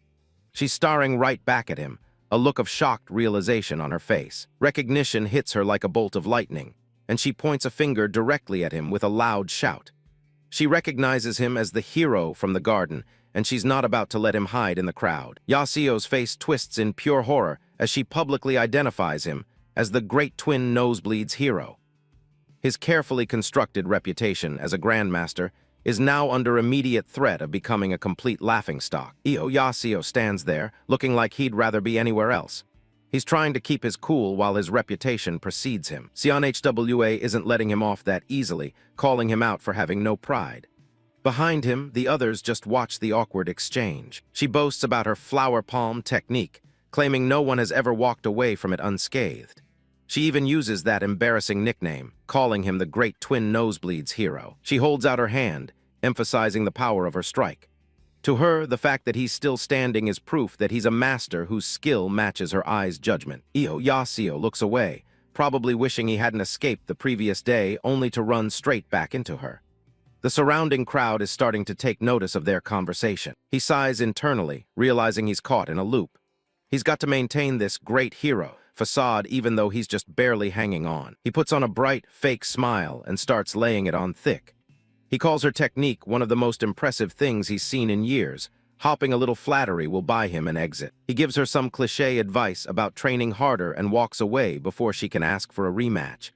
She's staring right back at him, a look of shocked realization on her face. Recognition hits her like a bolt of lightning, and she points a finger directly at him with a loud shout. She recognizes him as the hero from the garden, and she's not about to let him hide in the crowd. Yahello's face twists in pure horror as she publicly identifies him as the Great Twin Nosebleeds hero. His carefully constructed reputation as a grandmaster is now under immediate threat of becoming a complete laughingstock. Yahello stands there, looking like he'd rather be anywhere else. He's trying to keep his cool while his reputation precedes him. Xianhwa isn't letting him off that easily, calling him out for having no pride. Behind him, the others just watch the awkward exchange. She boasts about her flower palm technique, claiming no one has ever walked away from it unscathed. She even uses that embarrassing nickname, calling him the Great Twin Nosebleeds hero. She holds out her hand, emphasizing the power of her strike. To her, the fact that he's still standing is proof that he's a master whose skill matches her eye's judgment. Yahello looks away, probably wishing he hadn't escaped the previous day only to run straight back into her. The surrounding crowd is starting to take notice of their conversation. He sighs internally, realizing he's caught in a loop. He's got to maintain this great hero facade even though he's just barely hanging on. He puts on a bright, fake smile and starts laying it on thick. He calls her technique one of the most impressive things he's seen in years. Hopping a little flattery will buy him an exit. He gives her some cliché advice about training harder and walks away before she can ask for a rematch.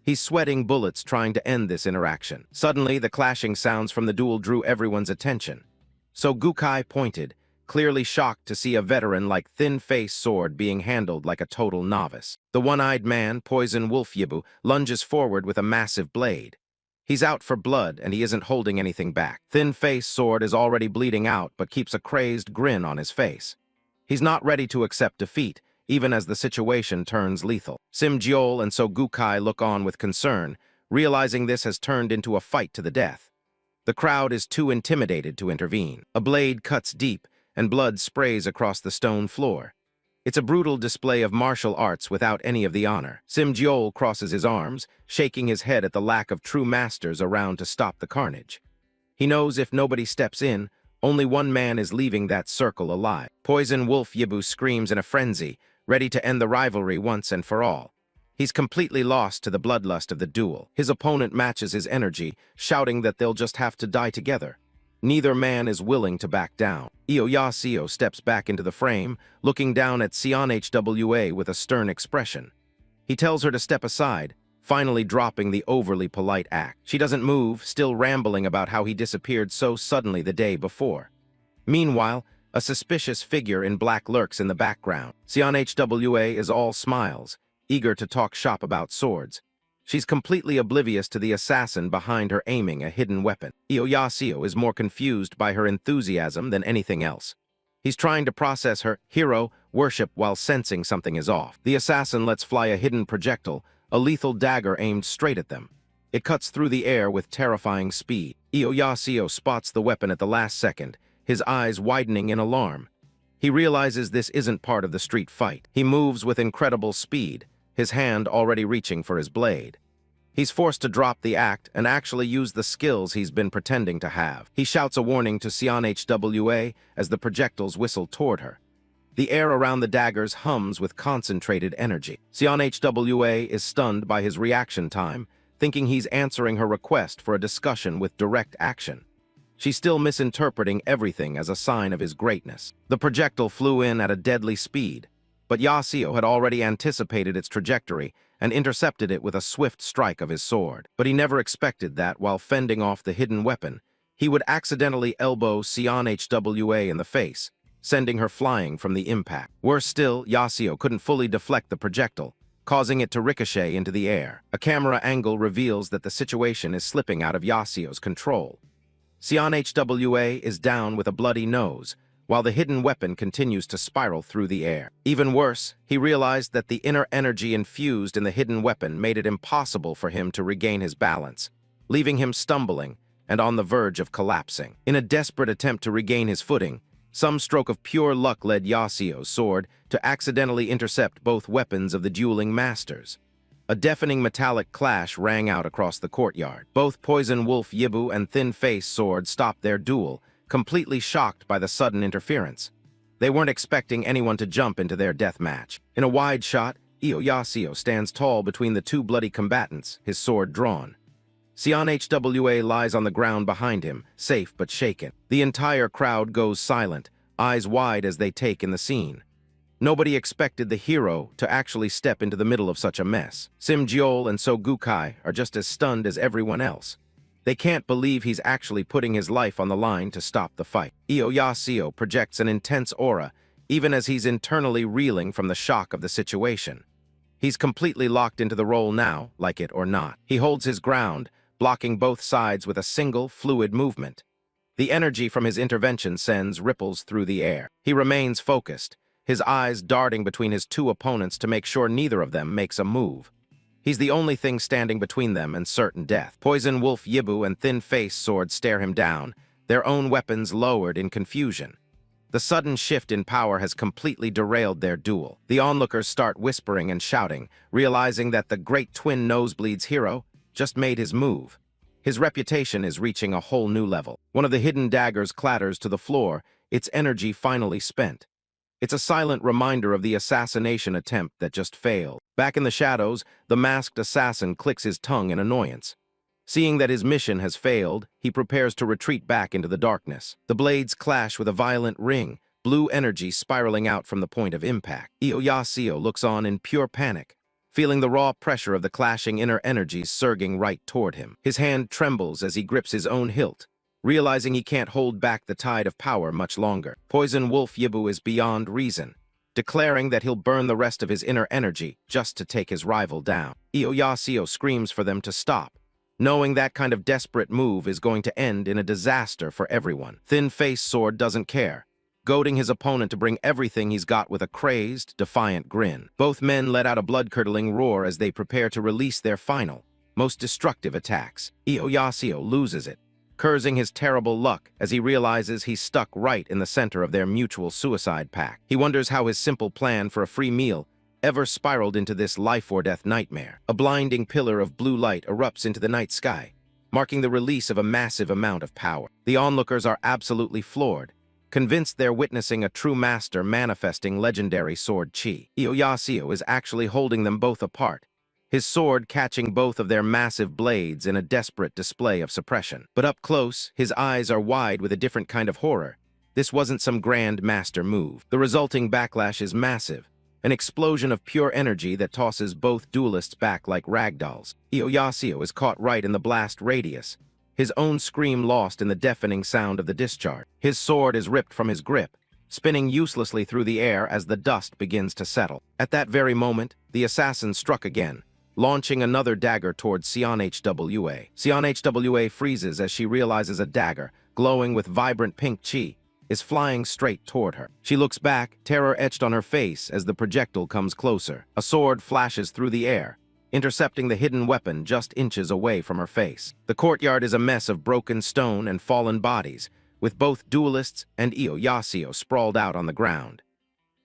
He's sweating bullets trying to end this interaction. Suddenly, the clashing sounds from the duel drew everyone's attention. So Gukai pointed, clearly shocked to see a veteran like Thin-Face Sword being handled like a total novice. The one-eyed man, Poison Wolf Yibu, lunges forward with a massive blade. He's out for blood, and he isn't holding anything back. Thin-Face Sword is already bleeding out, but keeps a crazed grin on his face. He's not ready to accept defeat, even as the situation turns lethal. Simjeol and Sogukai look on with concern, realizing this has turned into a fight to the death. The crowd is too intimidated to intervene. A blade cuts deep, and blood sprays across the stone floor. It's a brutal display of martial arts without any of the honor. Simjeol crosses his arms, shaking his head at the lack of true masters around to stop the carnage. He knows if nobody steps in, only one man is leaving that circle alive. Poison Wolf Yibu screams in a frenzy, ready to end the rivalry once and for all. He's completely lost to the bloodlust of the duel. His opponent matches his energy, shouting that they'll just have to die together. Neither man is willing to back down. Yahello steps back into the frame, looking down at Hwa with a stern expression. He tells her to step aside, finally dropping the overly polite act. She doesn't move, still rambling about how he disappeared so suddenly the day before. Meanwhile, a suspicious figure in black lurks in the background. Hwa is all smiles, eager to talk shop about swords. She's completely oblivious to the assassin behind her aiming a hidden weapon. Yahello is more confused by her enthusiasm than anything else. He's trying to process her hero worship while sensing something is off. The assassin lets fly a hidden projectile, a lethal dagger aimed straight at them. It cuts through the air with terrifying speed. Yahello spots the weapon at the last second, his eyes widening in alarm. He realizes this isn't part of the street fight. He moves with incredible speed, his hand already reaching for his blade. He's forced to drop the act and actually use the skills he's been pretending to have. He shouts a warning to Hwa as the projectiles whistle toward her. The air around the daggers hums with concentrated energy. Hwa is stunned by his reaction time, thinking he's answering her request for a discussion with direct action. She's still misinterpreting everything as a sign of his greatness. The projectile flew in at a deadly speed, but Yahello had already anticipated its trajectory and intercepted it with a swift strike of his sword. But he never expected that, while fending off the hidden weapon, he would accidentally elbow Hwa in the face, sending her flying from the impact. Worse still, Yahello couldn't fully deflect the projectile, causing it to ricochet into the air. A camera angle reveals that the situation is slipping out of Yahello's control. Hwa is down with a bloody nose, while the hidden weapon continues to spiral through the air. Even worse, he realized that the inner energy infused in the hidden weapon made it impossible for him to regain his balance, leaving him stumbling and on the verge of collapsing. In a desperate attempt to regain his footing, some stroke of pure luck led Yahello's sword to accidentally intercept both weapons of the dueling masters. A deafening metallic clash rang out across the courtyard. Both Poison Wolf Yibu and Thin-Face Sword stopped their duel, completely shocked by the sudden interference. They weren't expecting anyone to jump into their death match. In a wide shot, Yahello stands tall between the two bloody combatants, his sword drawn. Hwa lies on the ground behind him, safe but shaken. The entire crowd goes silent, eyes wide as they take in the scene. Nobody expected the hero to actually step into the middle of such a mess. Simjeol and Sogukai are just as stunned as everyone else. They can't believe he's actually putting his life on the line to stop the fight. Yahello projects an intense aura, even as he's internally reeling from the shock of the situation. He's completely locked into the role now, like it or not. He holds his ground, blocking both sides with a single, fluid movement. The energy from his intervention sends ripples through the air. He remains focused, his eyes darting between his two opponents to make sure neither of them makes a move. He's the only thing standing between them and certain death. Poison Wolf Yibu and Thin-Face Sword stare him down, their own weapons lowered in confusion. The sudden shift in power has completely derailed their duel. The onlookers start whispering and shouting, realizing that the great twin nosebleeds hero just made his move. His reputation is reaching a whole new level. One of the hidden daggers clatters to the floor, its energy finally spent. It's a silent reminder of the assassination attempt that just failed. Back in the shadows, the masked assassin clicks his tongue in annoyance. Seeing that his mission has failed, he prepares to retreat back into the darkness. The blades clash with a violent ring, blue energy spiraling out from the point of impact. Yahello looks on in pure panic, feeling the raw pressure of the clashing inner energies surging right toward him. His hand trembles as he grips his own hilt, realizing he can't hold back the tide of power much longer. Poison Wolf Yibu is beyond reason, declaring that he'll burn the rest of his inner energy just to take his rival down. Iyasio screams for them to stop, knowing that kind of desperate move is going to end in a disaster for everyone. Thin-Faced Sword doesn't care, goading his opponent to bring everything he's got with a crazed, defiant grin. Both men let out a blood-curdling roar as they prepare to release their final, most destructive attacks. Iyasio loses it, cursing his terrible luck as he realizes he's stuck right in the center of their mutual suicide pact. He wonders how his simple plan for a free meal ever spiraled into this life-or-death nightmare. A blinding pillar of blue light erupts into the night sky, marking the release of a massive amount of power. The onlookers are absolutely floored, convinced they're witnessing a true master manifesting legendary sword chi. Iyasio is actually holding them both apart, his sword catching both of their massive blades in a desperate display of suppression. But up close, his eyes are wide with a different kind of horror. This wasn't some grand master move. The resulting backlash is massive, an explosion of pure energy that tosses both duelists back like ragdolls. Iyasio is caught right in the blast radius, his own scream lost in the deafening sound of the discharge. His sword is ripped from his grip, spinning uselessly through the air as the dust begins to settle. At that very moment, the assassin struck again, launching another dagger towards Hwa. Hwa freezes as she realizes a dagger, glowing with vibrant pink chi, is flying straight toward her. She looks back, terror etched on her face as the projectile comes closer. A sword flashes through the air, intercepting the hidden weapon just inches away from her face. The courtyard is a mess of broken stone and fallen bodies, with both duelists and Iyasio sprawled out on the ground.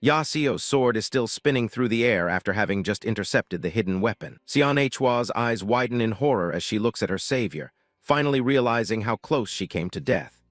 Yasio's sword is still spinning through the air after having just intercepted the hidden weapon. Hwa's eyes widen in horror as she looks at her savior, finally realizing how close she came to death.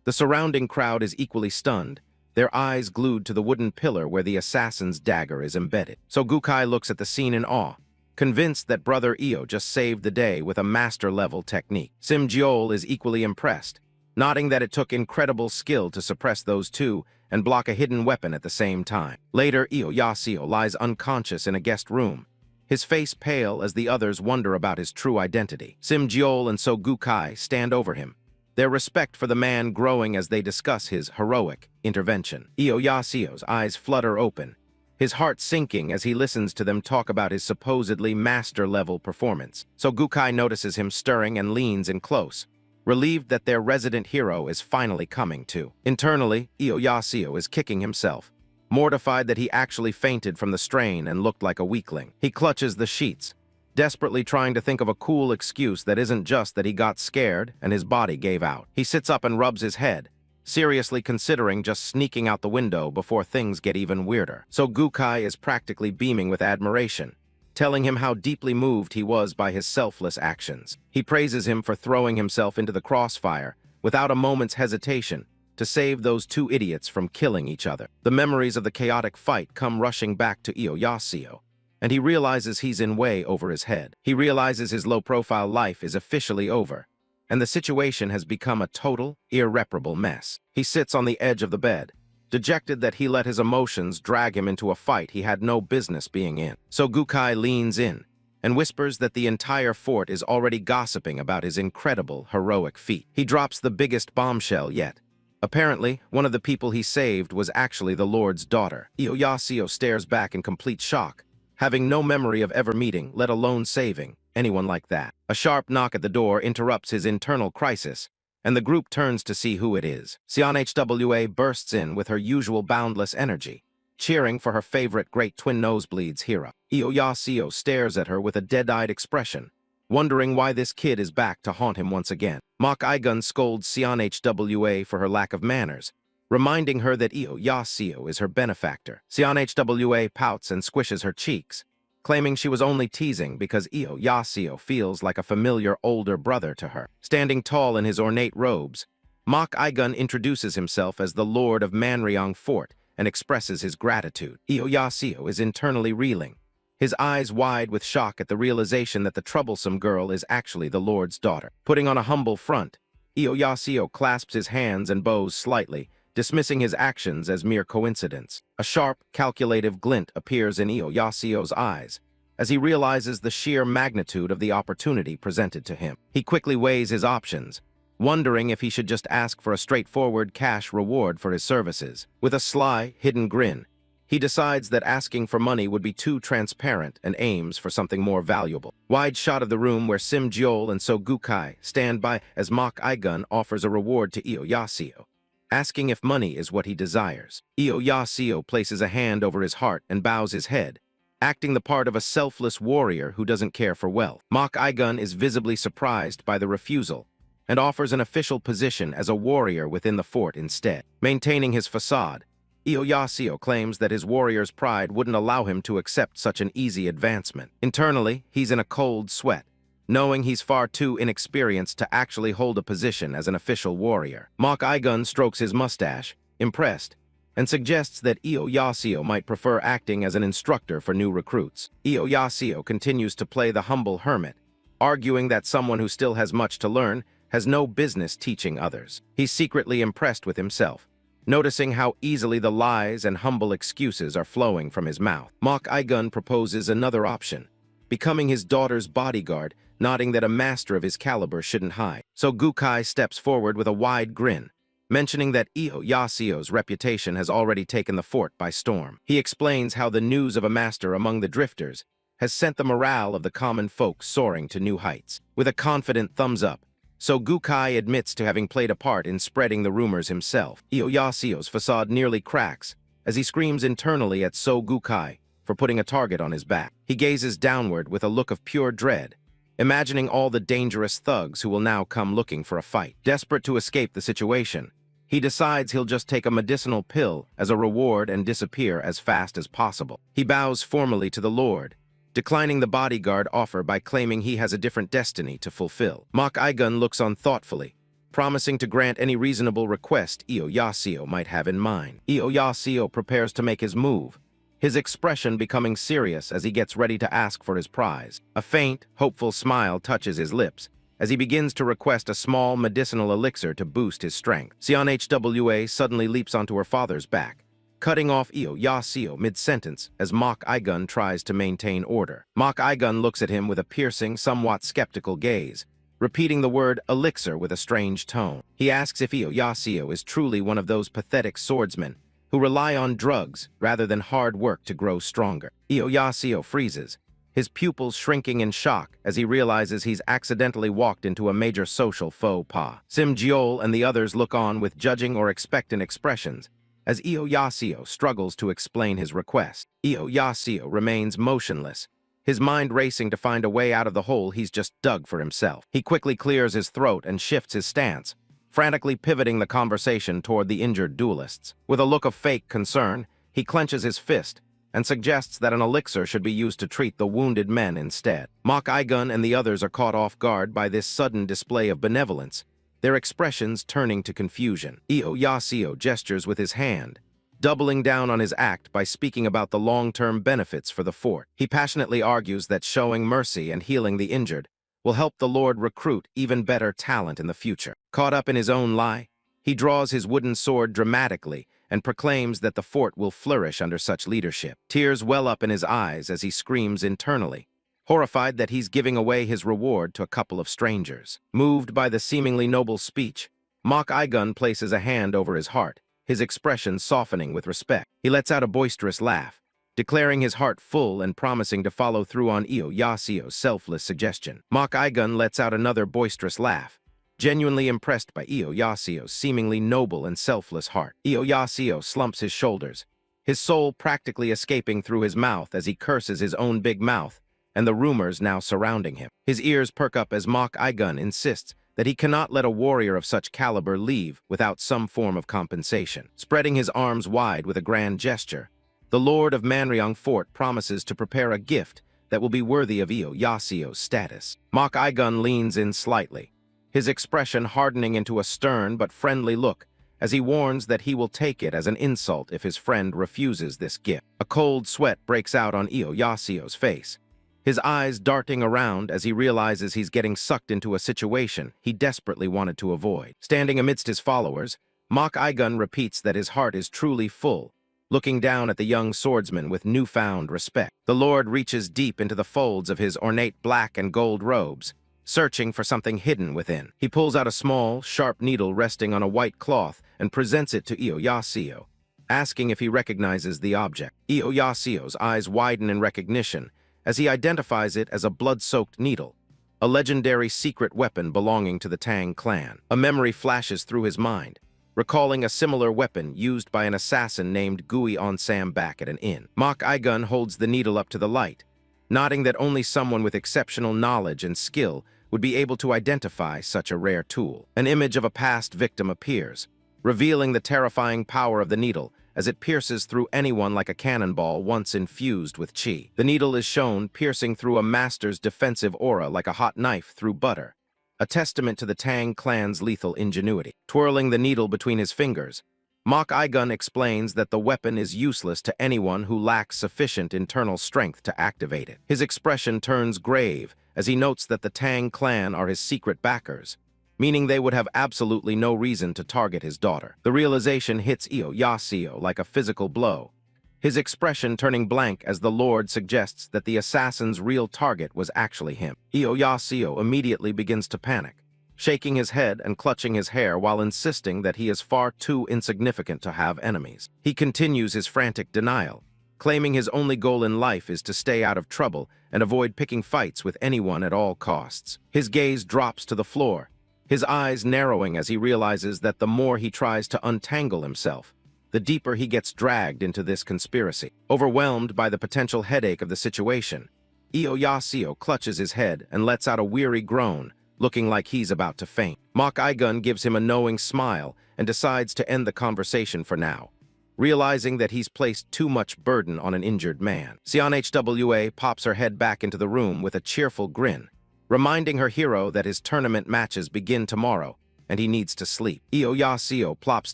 The surrounding crowd is equally stunned, their eyes glued to the wooden pillar where the assassin's dagger is embedded. So Gukai looks at the scene in awe, convinced that Brother Io just saved the day with a master-level technique. Simjiol is equally impressed, nodding that it took incredible skill to suppress those two and block a hidden weapon at the same time. Later, Iyasio lies unconscious in a guest room, his face pale as the others wonder about his true identity. Simjiol and So Gukai stand over him, their respect for the man growing as they discuss his heroic intervention. Iyasio's eyes flutter open, his heart sinking as he listens to them talk about his supposedly master-level performance. So Gukai notices him stirring and leans in close, relieved that their resident hero is finally coming to. Internally, Iyasio is kicking himself, mortified that he actually fainted from the strain and looked like a weakling. He clutches the sheets, desperately trying to think of a cool excuse that isn't just that he got scared and his body gave out. He sits up and rubs his head, seriously considering just sneaking out the window before things get even weirder. So Gukai is practically beaming with admiration, telling him how deeply moved he was by his selfless actions. He praises him for throwing himself into the crossfire without a moment's hesitation to save those two idiots from killing each other. The memories of the chaotic fight come rushing back to Iyasio, and he realizes he's in way over his head. He realizes his low-profile life is officially over, and the situation has become a total, irreparable mess. He sits on the edge of the bed, dejected that he let his emotions drag him into a fight he had no business being in. So Gukai leans in and whispers that the entire fort is already gossiping about his incredible, heroic feat. He drops the biggest bombshell yet. Apparently, one of the people he saved was actually the Lord's daughter. Iyasio stares back in complete shock, having no memory of ever meeting, let alone saving, anyone like that. A sharp knock at the door interrupts his internal crisis, and the group turns to see who it is. Hwa bursts in with her usual boundless energy, cheering for her favorite great twin nosebleeds hero. Iyasio stares at her with a dead-eyed expression, wondering why this kid is back to haunt him once again. Mach Igun scolds Hwa for her lack of manners, reminding her that Iyasio is her benefactor. Hwa pouts and squishes her cheeks, claiming she was only teasing because Iyasio feels like a familiar older brother to her. Standing tall in his ornate robes, Mach Igun introduces himself as the Lord of Manryong Fort and expresses his gratitude. Iyasio is internally reeling, his eyes wide with shock at the realization that the troublesome girl is actually the Lord's daughter. Putting on a humble front, Iyasio clasps his hands and bows slightly, dismissing his actions as mere coincidence. A sharp, calculative glint appears in Iyasio's eyes as he realizes the sheer magnitude of the opportunity presented to him. He quickly weighs his options, wondering if he should just ask for a straightforward cash reward for his services. With a sly, hidden grin, he decides that asking for money would be too transparent and aims for something more valuable. Wide shot of the room where Sim Jeol and So Gukai stand by as Mach Igun offers a reward to Iyoseo, asking if money is what he desires. Iyoseo places a hand over his heart and bows his head, acting the part of a selfless warrior who doesn't care for wealth. Mach Igun is visibly surprised by the refusal and offers an official position as a warrior within the fort instead. Maintaining his facade, Iyoseo claims that his warrior's pride wouldn't allow him to accept such an easy advancement. Internally, he's in a cold sweat, knowing he's far too inexperienced to actually hold a position as an official warrior. Mach Igun strokes his mustache, impressed, and suggests that Iyoseo might prefer acting as an instructor for new recruits. Iyoseo continues to play the humble hermit, arguing that someone who still has much to learn has no business teaching others. He's secretly impressed with himself, noticing how easily the lies and humble excuses are flowing from his mouth. Mach Igun proposes another option, becoming his daughter's bodyguard, nodding that a master of his caliber shouldn't hide. So Gukai steps forward with a wide grin, mentioning that Iyoseo's reputation has already taken the fort by storm. He explains how the news of a master among the drifters has sent the morale of the common folk soaring to new heights. With a confident thumbs up, So Gukai admits to having played a part in spreading the rumors himself. Iyoseo's facade nearly cracks as he screams internally at So Gukai for putting a target on his back. He gazes downward with a look of pure dread, imagining all the dangerous thugs who will now come looking for a fight. Desperate to escape the situation, he decides he'll just take a medicinal pill as a reward and disappear as fast as possible. He bows formally to the Lord, declining the bodyguard offer by claiming he has a different destiny to fulfill. Mach Igun looks on thoughtfully, promising to grant any reasonable request Iyoseo might have in mind. Iyoseo prepares to make his move, his expression becoming serious as he gets ready to ask for his prize. A faint, hopeful smile touches his lips as he begins to request a small medicinal elixir to boost his strength. Sion Hwa suddenly leaps onto her father's back, cutting off Iyoseo mid-sentence as Mach Igun tries to maintain order. Mach Igun looks at him with a piercing, somewhat skeptical gaze, repeating the word elixir with a strange tone. He asks if Iyoseo is truly one of those pathetic swordsmen who rely on drugs rather than hard work to grow stronger. Iyoseo freezes, his pupils shrinking in shock as he realizes he's accidentally walked into a major social faux pas. Sim Jeol and the others look on with judging or expectant expressions as Iyoseo struggles to explain his request. Iyoseo remains motionless, his mind racing to find a way out of the hole he's just dug for himself. He quickly clears his throat and shifts his stance, frantically pivoting the conversation toward the injured duelists. With a look of fake concern, he clenches his fist and suggests that an elixir should be used to treat the wounded men instead. Mach Igun and the others are caught off guard by this sudden display of benevolence, their expressions turning to confusion. Iyoseo gestures with his hand, doubling down on his act by speaking about the long-term benefits for the fort. He passionately argues that showing mercy and healing the injured will help the Lord recruit even better talent in the future. Caught up in his own lie, he draws his wooden sword dramatically and proclaims that the fort will flourish under such leadership. Tears well up in his eyes as he screams internally, horrified that he's giving away his reward to a couple of strangers. Moved by the seemingly noble speech, Mach Igun places a hand over his heart, his expression softening with respect. He lets out a boisterous laugh, declaring his heart full and promising to follow through on Iyoseo's selfless suggestion. Mach Igun lets out another boisterous laugh, genuinely impressed by Iyoseo's seemingly noble and selfless heart. Iyoseo slumps his shoulders, his soul practically escaping through his mouth as he curses his own big mouth and the rumors now surrounding him. His ears perk up as Mach Igun insists that he cannot let a warrior of such caliber leave without some form of compensation. Spreading his arms wide with a grand gesture, the Lord of Manryong Fort promises to prepare a gift that will be worthy of Iyoseo's status. Mach Igun leans in slightly, his expression hardening into a stern but friendly look as he warns that he will take it as an insult if his friend refuses this gift. A cold sweat breaks out on Iyoseo's face, his eyes darting around as he realizes he's getting sucked into a situation he desperately wanted to avoid. Standing amidst his followers, Mach Igun repeats that his heart is truly full, looking down at the young swordsman with newfound respect. The Lord reaches deep into the folds of his ornate black and gold robes, searching for something hidden within. He pulls out a small, sharp needle resting on a white cloth and presents it to Yahello, asking if he recognizes the object. Yahello's eyes widen in recognition as he identifies it as a blood-soaked needle, a legendary secret weapon belonging to the Tang clan. A memory flashes through his mind, recalling a similar weapon used by an assassin named Gui On-sam back at an inn. Mok Igun holds the needle up to the light, nodding that only someone with exceptional knowledge and skill would be able to identify such a rare tool. An image of a past victim appears, revealing the terrifying power of the needle as it pierces through anyone like a cannonball once infused with chi. The needle is shown piercing through a master's defensive aura like a hot knife through butter, a testament to the Tang clan's lethal ingenuity. Twirling the needle between his fingers, Mok Igun explains that the weapon is useless to anyone who lacks sufficient internal strength to activate it. His expression turns grave as he notes that the Tang clan are his secret backers, meaning they would have absolutely no reason to target his daughter. The realization hits Yahello like a physical blow, his expression turning blank as the Lord suggests that the assassin's real target was actually him. Yahello immediately begins to panic, shaking his head and clutching his hair while insisting that he is far too insignificant to have enemies. He continues his frantic denial, claiming his only goal in life is to stay out of trouble and avoid picking fights with anyone at all costs. His gaze drops to the floor, his eyes narrowing as he realizes that the more he tries to untangle himself, the deeper he gets dragged into this conspiracy. Overwhelmed by the potential headache of the situation, Yahello clutches his head and lets out a weary groan, looking like he's about to faint. Mok Igun gives him a knowing smile and decides to end the conversation for now, realizing that he's placed too much burden on an injured man. Hwa pops her head back into the room with a cheerful grin, reminding her hero that his tournament matches begin tomorrow and he needs to sleep. Yahello plops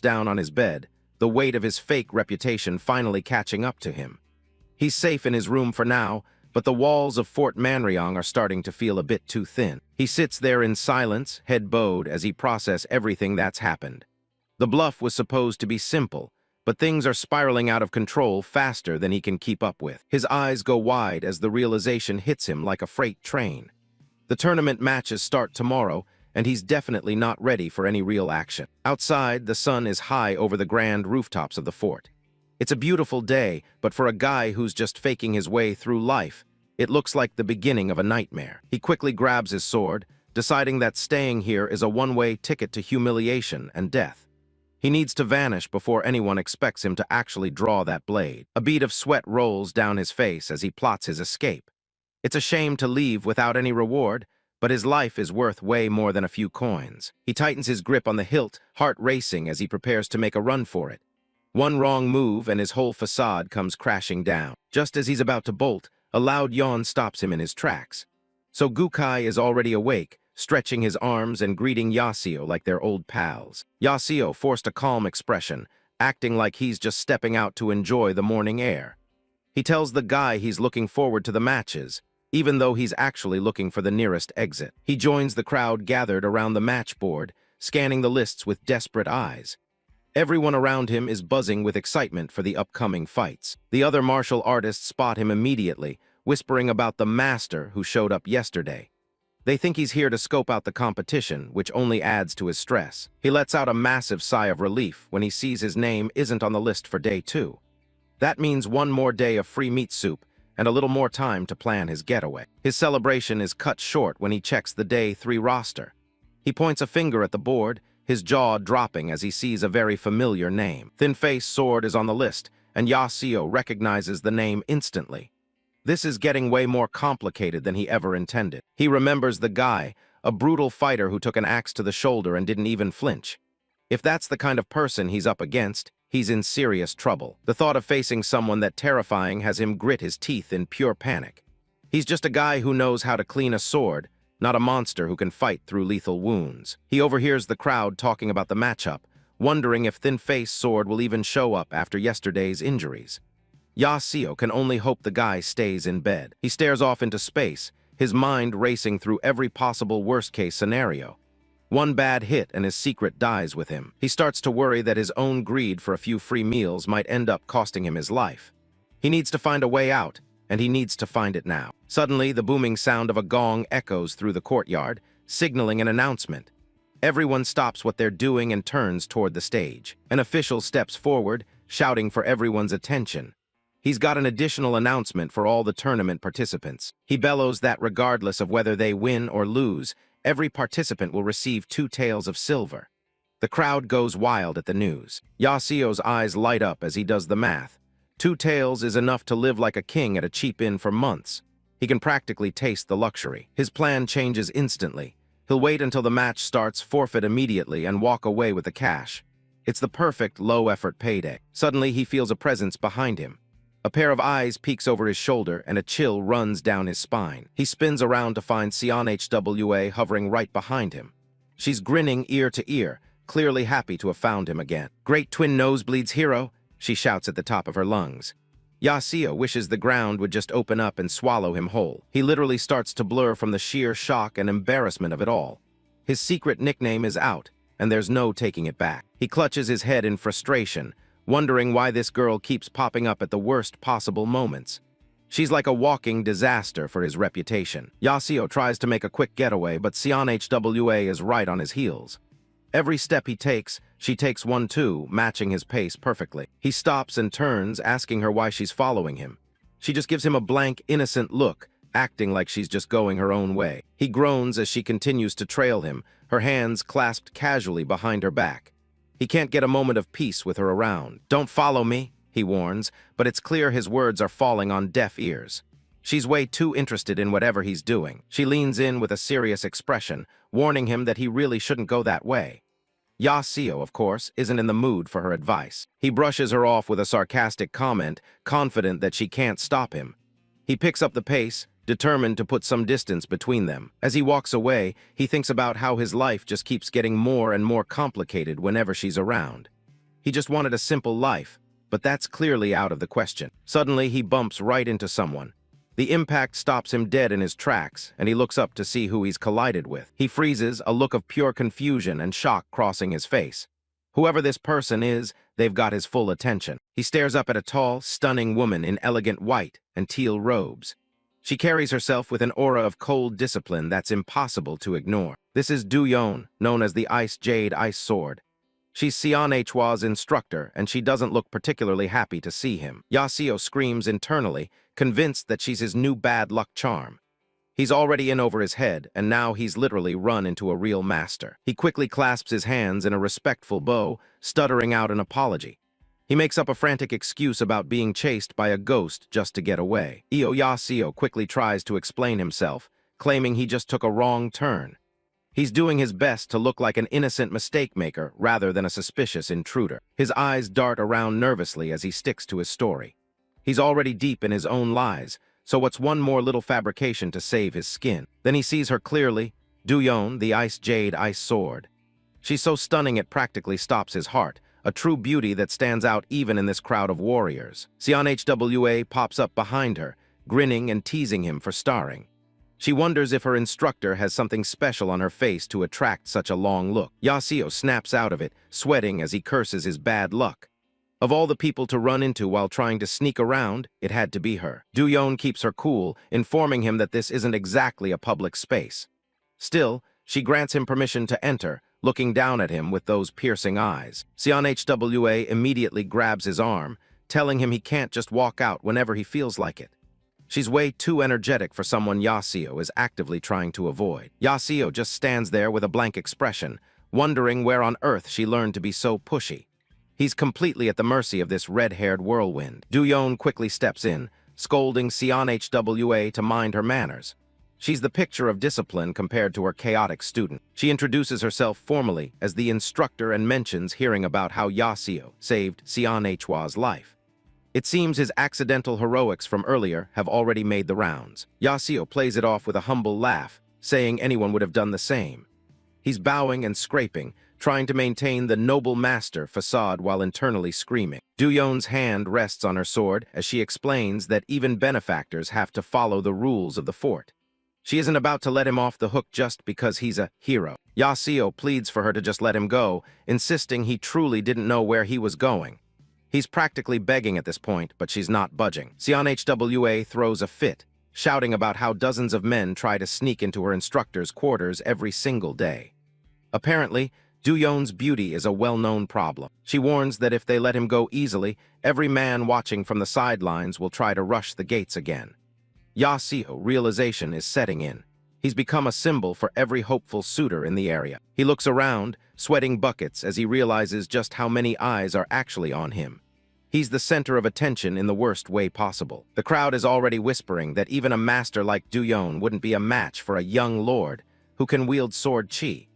down on his bed, the weight of his fake reputation finally catching up to him. He's safe in his room for now, but the walls of Fort Manryong are starting to feel a bit too thin. He sits there in silence, head bowed, as he processes everything that's happened. The bluff was supposed to be simple, but things are spiraling out of control faster than he can keep up with. His eyes go wide as the realization hits him like a freight train. The tournament matches start tomorrow, and he's definitely not ready for any real action. Outside, the sun is high over the grand rooftops of the fort. It's a beautiful day, but for a guy who's just faking his way through life, it looks like the beginning of a nightmare. He quickly grabs his sword, deciding that staying here is a one-way ticket to humiliation and death. He needs to vanish before anyone expects him to actually draw that blade. A bead of sweat rolls down his face as he plots his escape. It's a shame to leave without any reward, but his life is worth way more than a few coins. He tightens his grip on the hilt, heart racing as he prepares to make a run for it. One wrong move and his whole facade comes crashing down. Just as he's about to bolt, a loud yawn stops him in his tracks. So Gukai is already awake, stretching his arms and greeting Yahello like they're old pals. Yahello forced a calm expression, acting like he's just stepping out to enjoy the morning air. He tells the guy he's looking forward to the matches, even though he's actually looking for the nearest exit. He joins the crowd gathered around the match board, scanning the lists with desperate eyes. Everyone around him is buzzing with excitement for the upcoming fights. The other martial artists spot him immediately, whispering about the master who showed up yesterday. They think he's here to scope out the competition, which only adds to his stress. He lets out a massive sigh of relief when he sees his name isn't on the list for day 2. That means one more day of free meat soup and a little more time to plan his getaway. His celebration is cut short when he checks the day 3 roster. He points a finger at the board, his jaw dropping as he sees a very familiar name. Thin-Face Sword is on the list, and Yahello recognizes the name instantly. This is getting way more complicated than he ever intended. He remembers the guy, a brutal fighter who took an axe to the shoulder and didn't even flinch. If that's the kind of person he's up against, he's in serious trouble. The thought of facing someone that terrifying has him grit his teeth in pure panic. He's just a guy who knows how to clean a sword, not a monster who can fight through lethal wounds. He overhears the crowd talking about the matchup, wondering if Thin-Face Sword will even show up after yesterday's injuries. Yahello can only hope the guy stays in bed. He stares off into space, his mind racing through every possible worst-case scenario. One bad hit and his secret dies with him. He starts to worry that his own greed for a few free meals might end up costing him his life. He needs to find a way out, and he needs to find it now. Suddenly, the booming sound of a gong echoes through the courtyard, signaling an announcement. Everyone stops what they're doing and turns toward the stage. An official steps forward, shouting for everyone's attention. He's got an additional announcement for all the tournament participants. He bellows that regardless of whether they win or lose, every participant will receive 2 taels of silver. The crowd goes wild at the news. Yahello's eyes light up as he does the math. 2 taels is enough to live like a king at a cheap inn for months. He can practically taste the luxury. His plan changes instantly. He'll wait until the match starts, forfeit immediately, and walk away with the cash. It's the perfect low-effort payday. Suddenly, he feels a presence behind him. A pair of eyes peeks over his shoulder, and a chill runs down his spine. He spins around to find Manhwa hovering right behind him. She's grinning ear to ear, clearly happy to have found him again. "Great twin nosebleeds, hero," she shouts at the top of her lungs. Yahello wishes the ground would just open up and swallow him whole. He literally starts to blur from the sheer shock and embarrassment of it all. His secret nickname is out, and there's no taking it back. He clutches his head in frustration, wondering why this girl keeps popping up at the worst possible moments. She's like a walking disaster for his reputation. Yahello tries to make a quick getaway, but Manhwa is right on his heels. Every step he takes, she takes one too, matching his pace perfectly. He stops and turns, asking her why she's following him. She just gives him a blank, innocent look, acting like she's just going her own way. He groans as she continues to trail him, her hands clasped casually behind her back. He can't get a moment of peace with her around. "Don't follow me," he warns, but it's clear his words are falling on deaf ears. She's way too interested in whatever he's doing. She leans in with a serious expression, warning him that he really shouldn't go that way. Yahello, of course, isn't in the mood for her advice. He brushes her off with a sarcastic comment, confident that she can't stop him. He picks up the pace, determined to put some distance between them. As he walks away, he thinks about how his life just keeps getting more and more complicated whenever she's around. He just wanted a simple life, but that's clearly out of the question. Suddenly, he bumps right into someone. The impact stops him dead in his tracks, and he looks up to see who he's collided with. He freezes, a look of pure confusion and shock crossing his face. Whoever this person is, they've got his full attention. He stares up at a tall, stunning woman in elegant white and teal robes. She carries herself with an aura of cold discipline that's impossible to ignore. This is Dronzer, known as the Ice Jade Ice Sword. She's Manhwa's instructor, and she doesn't look particularly happy to see him. Yahello screams internally, convinced that she's his new bad luck charm. He's already in over his head, and now he's literally run into a real master. He quickly clasps his hands in a respectful bow, stuttering out an apology. He makes up a frantic excuse about being chased by a ghost just to get away. Yahello quickly tries to explain himself, claiming he just took a wrong turn. He's doing his best to look like an innocent mistake-maker rather than a suspicious intruder. His eyes dart around nervously as he sticks to his story. He's already deep in his own lies, so what's one more little fabrication to save his skin? Then he sees her clearly, Dronzer, the Ice Jade Ice Sword. She's so stunning it practically stops his heart, a true beauty that stands out even in this crowd of warriors. Manhwa pops up behind her, grinning and teasing him for starring. She wonders if her instructor has something special on her face to attract such a long look. Yahello snaps out of it, sweating as he curses his bad luck. Of all the people to run into while trying to sneak around, it had to be her. Dronzer keeps her cool, informing him that this isn't exactly a public space. Still, she grants him permission to enter, looking down at him with those piercing eyes. Manhwa immediately grabs his arm, telling him he can't just walk out whenever he feels like it. She's way too energetic for someone Yahello is actively trying to avoid. Yahello just stands there with a blank expression, wondering where on earth she learned to be so pushy. He's completely at the mercy of this red-haired whirlwind. Dronzer quickly steps in, scolding Manhwa to mind her manners. She's the picture of discipline compared to her chaotic student. She introduces herself formally as the instructor and mentions hearing about how Yahello saved Manhwa's life. It seems his accidental heroics from earlier have already made the rounds. Yahello plays it off with a humble laugh, saying anyone would have done the same. He's bowing and scraping, trying to maintain the noble master facade while internally screaming. Dronzer's hand rests on her sword as she explains that even benefactors have to follow the rules of the fort. She isn't about to let him off the hook just because he's a hero. Yahello pleads for her to just let him go, insisting he truly didn't know where he was going. He's practically begging at this point, but she's not budging. Hwa throws a fit, shouting about how dozens of men try to sneak into her instructor's quarters every single day. Apparently, Do-yeon's beauty is a well-known problem. She warns that if they let him go easily, every man watching from the sidelines will try to rush the gates again. Yahello realization is setting in. He's become a symbol for every hopeful suitor in the area. He looks around, sweating buckets as he realizes just how many eyes are actually on him. He's the center of attention in the worst way possible. The crowd is already whispering that even a master like Do-yeon wouldn't be a match for a young lord who can wield sword chi.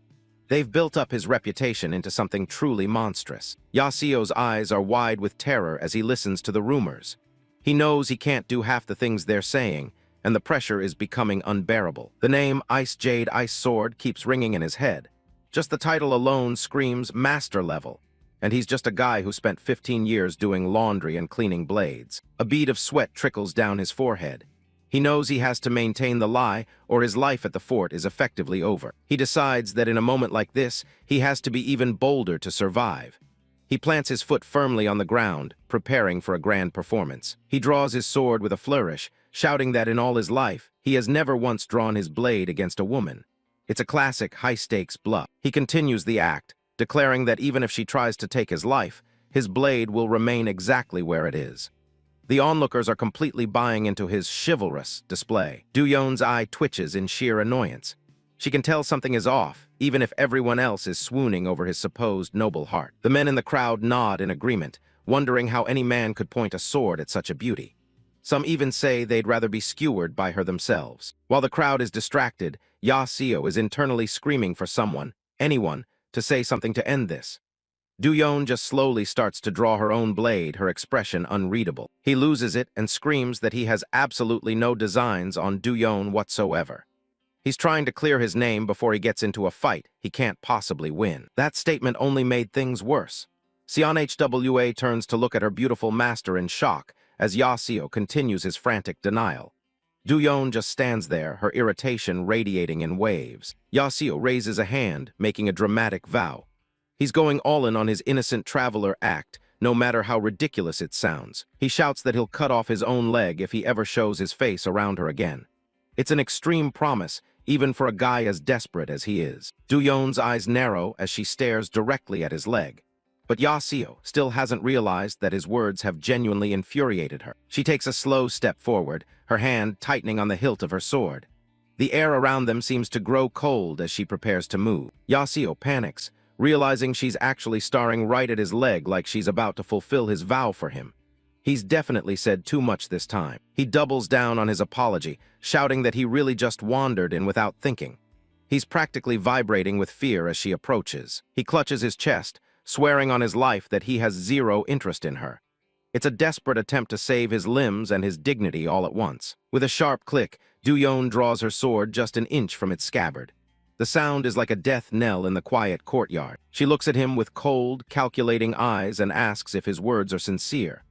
They've built up his reputation into something truly monstrous. Yahello's eyes are wide with terror as he listens to the rumors. He knows he can't do half the things they're saying, and the pressure is becoming unbearable. The name Ice Jade Ice Sword keeps ringing in his head. Just the title alone screams master level, and he's just a guy who spent 15 years doing laundry and cleaning blades. A bead of sweat trickles down his forehead. He knows he has to maintain the lie, or his life at the fort is effectively over. He decides that in a moment like this, he has to be even bolder to survive. He plants his foot firmly on the ground, preparing for a grand performance. He draws his sword with a flourish, shouting that in all his life, he has never once drawn his blade against a woman. It's a classic high-stakes bluff. He continues the act, declaring that even if she tries to take his life, his blade will remain exactly where it is. The onlookers are completely buying into his chivalrous display. Do-yeon's eye twitches in sheer annoyance. She can tell something is off, even if everyone else is swooning over his supposed noble heart. The men in the crowd nod in agreement, wondering how any man could point a sword at such a beauty. Some even say they'd rather be skewered by her themselves. While the crowd is distracted, Yahello is internally screaming for someone, anyone, to say something to end this. Do-yeon just slowly starts to draw her own blade, her expression unreadable. He loses it and screams that he has absolutely no designs on Do-yeon whatsoever. He's trying to clear his name before he gets into a fight he can't possibly win. That statement only made things worse. Hwa turns to look at her beautiful master in shock as Yahello continues his frantic denial. Do-yeon just stands there, her irritation radiating in waves. Yahello raises a hand, making a dramatic vow. He's going all in on his innocent traveler act, no matter how ridiculous it sounds. He shouts that he'll cut off his own leg if he ever shows his face around her again. It's an extreme promise, even for a guy as desperate as he is. Do-yeon's eyes narrow as she stares directly at his leg. But Yahello still hasn't realized that his words have genuinely infuriated her. She takes a slow step forward, her hand tightening on the hilt of her sword. The air around them seems to grow cold as she prepares to move. Yahello panics, realizing she's actually staring right at his leg like she's about to fulfill his vow for him. He's definitely said too much this time. He doubles down on his apology, shouting that he really just wandered in without thinking. He's practically vibrating with fear as she approaches. He clutches his chest, swearing on his life that he has zero interest in her. It's a desperate attempt to save his limbs and his dignity all at once. With a sharp click, Do-yeon draws her sword just an inch from its scabbard. The sound is like a death knell in the quiet courtyard. She looks at him with cold, calculating eyes and asks if his words are sincere.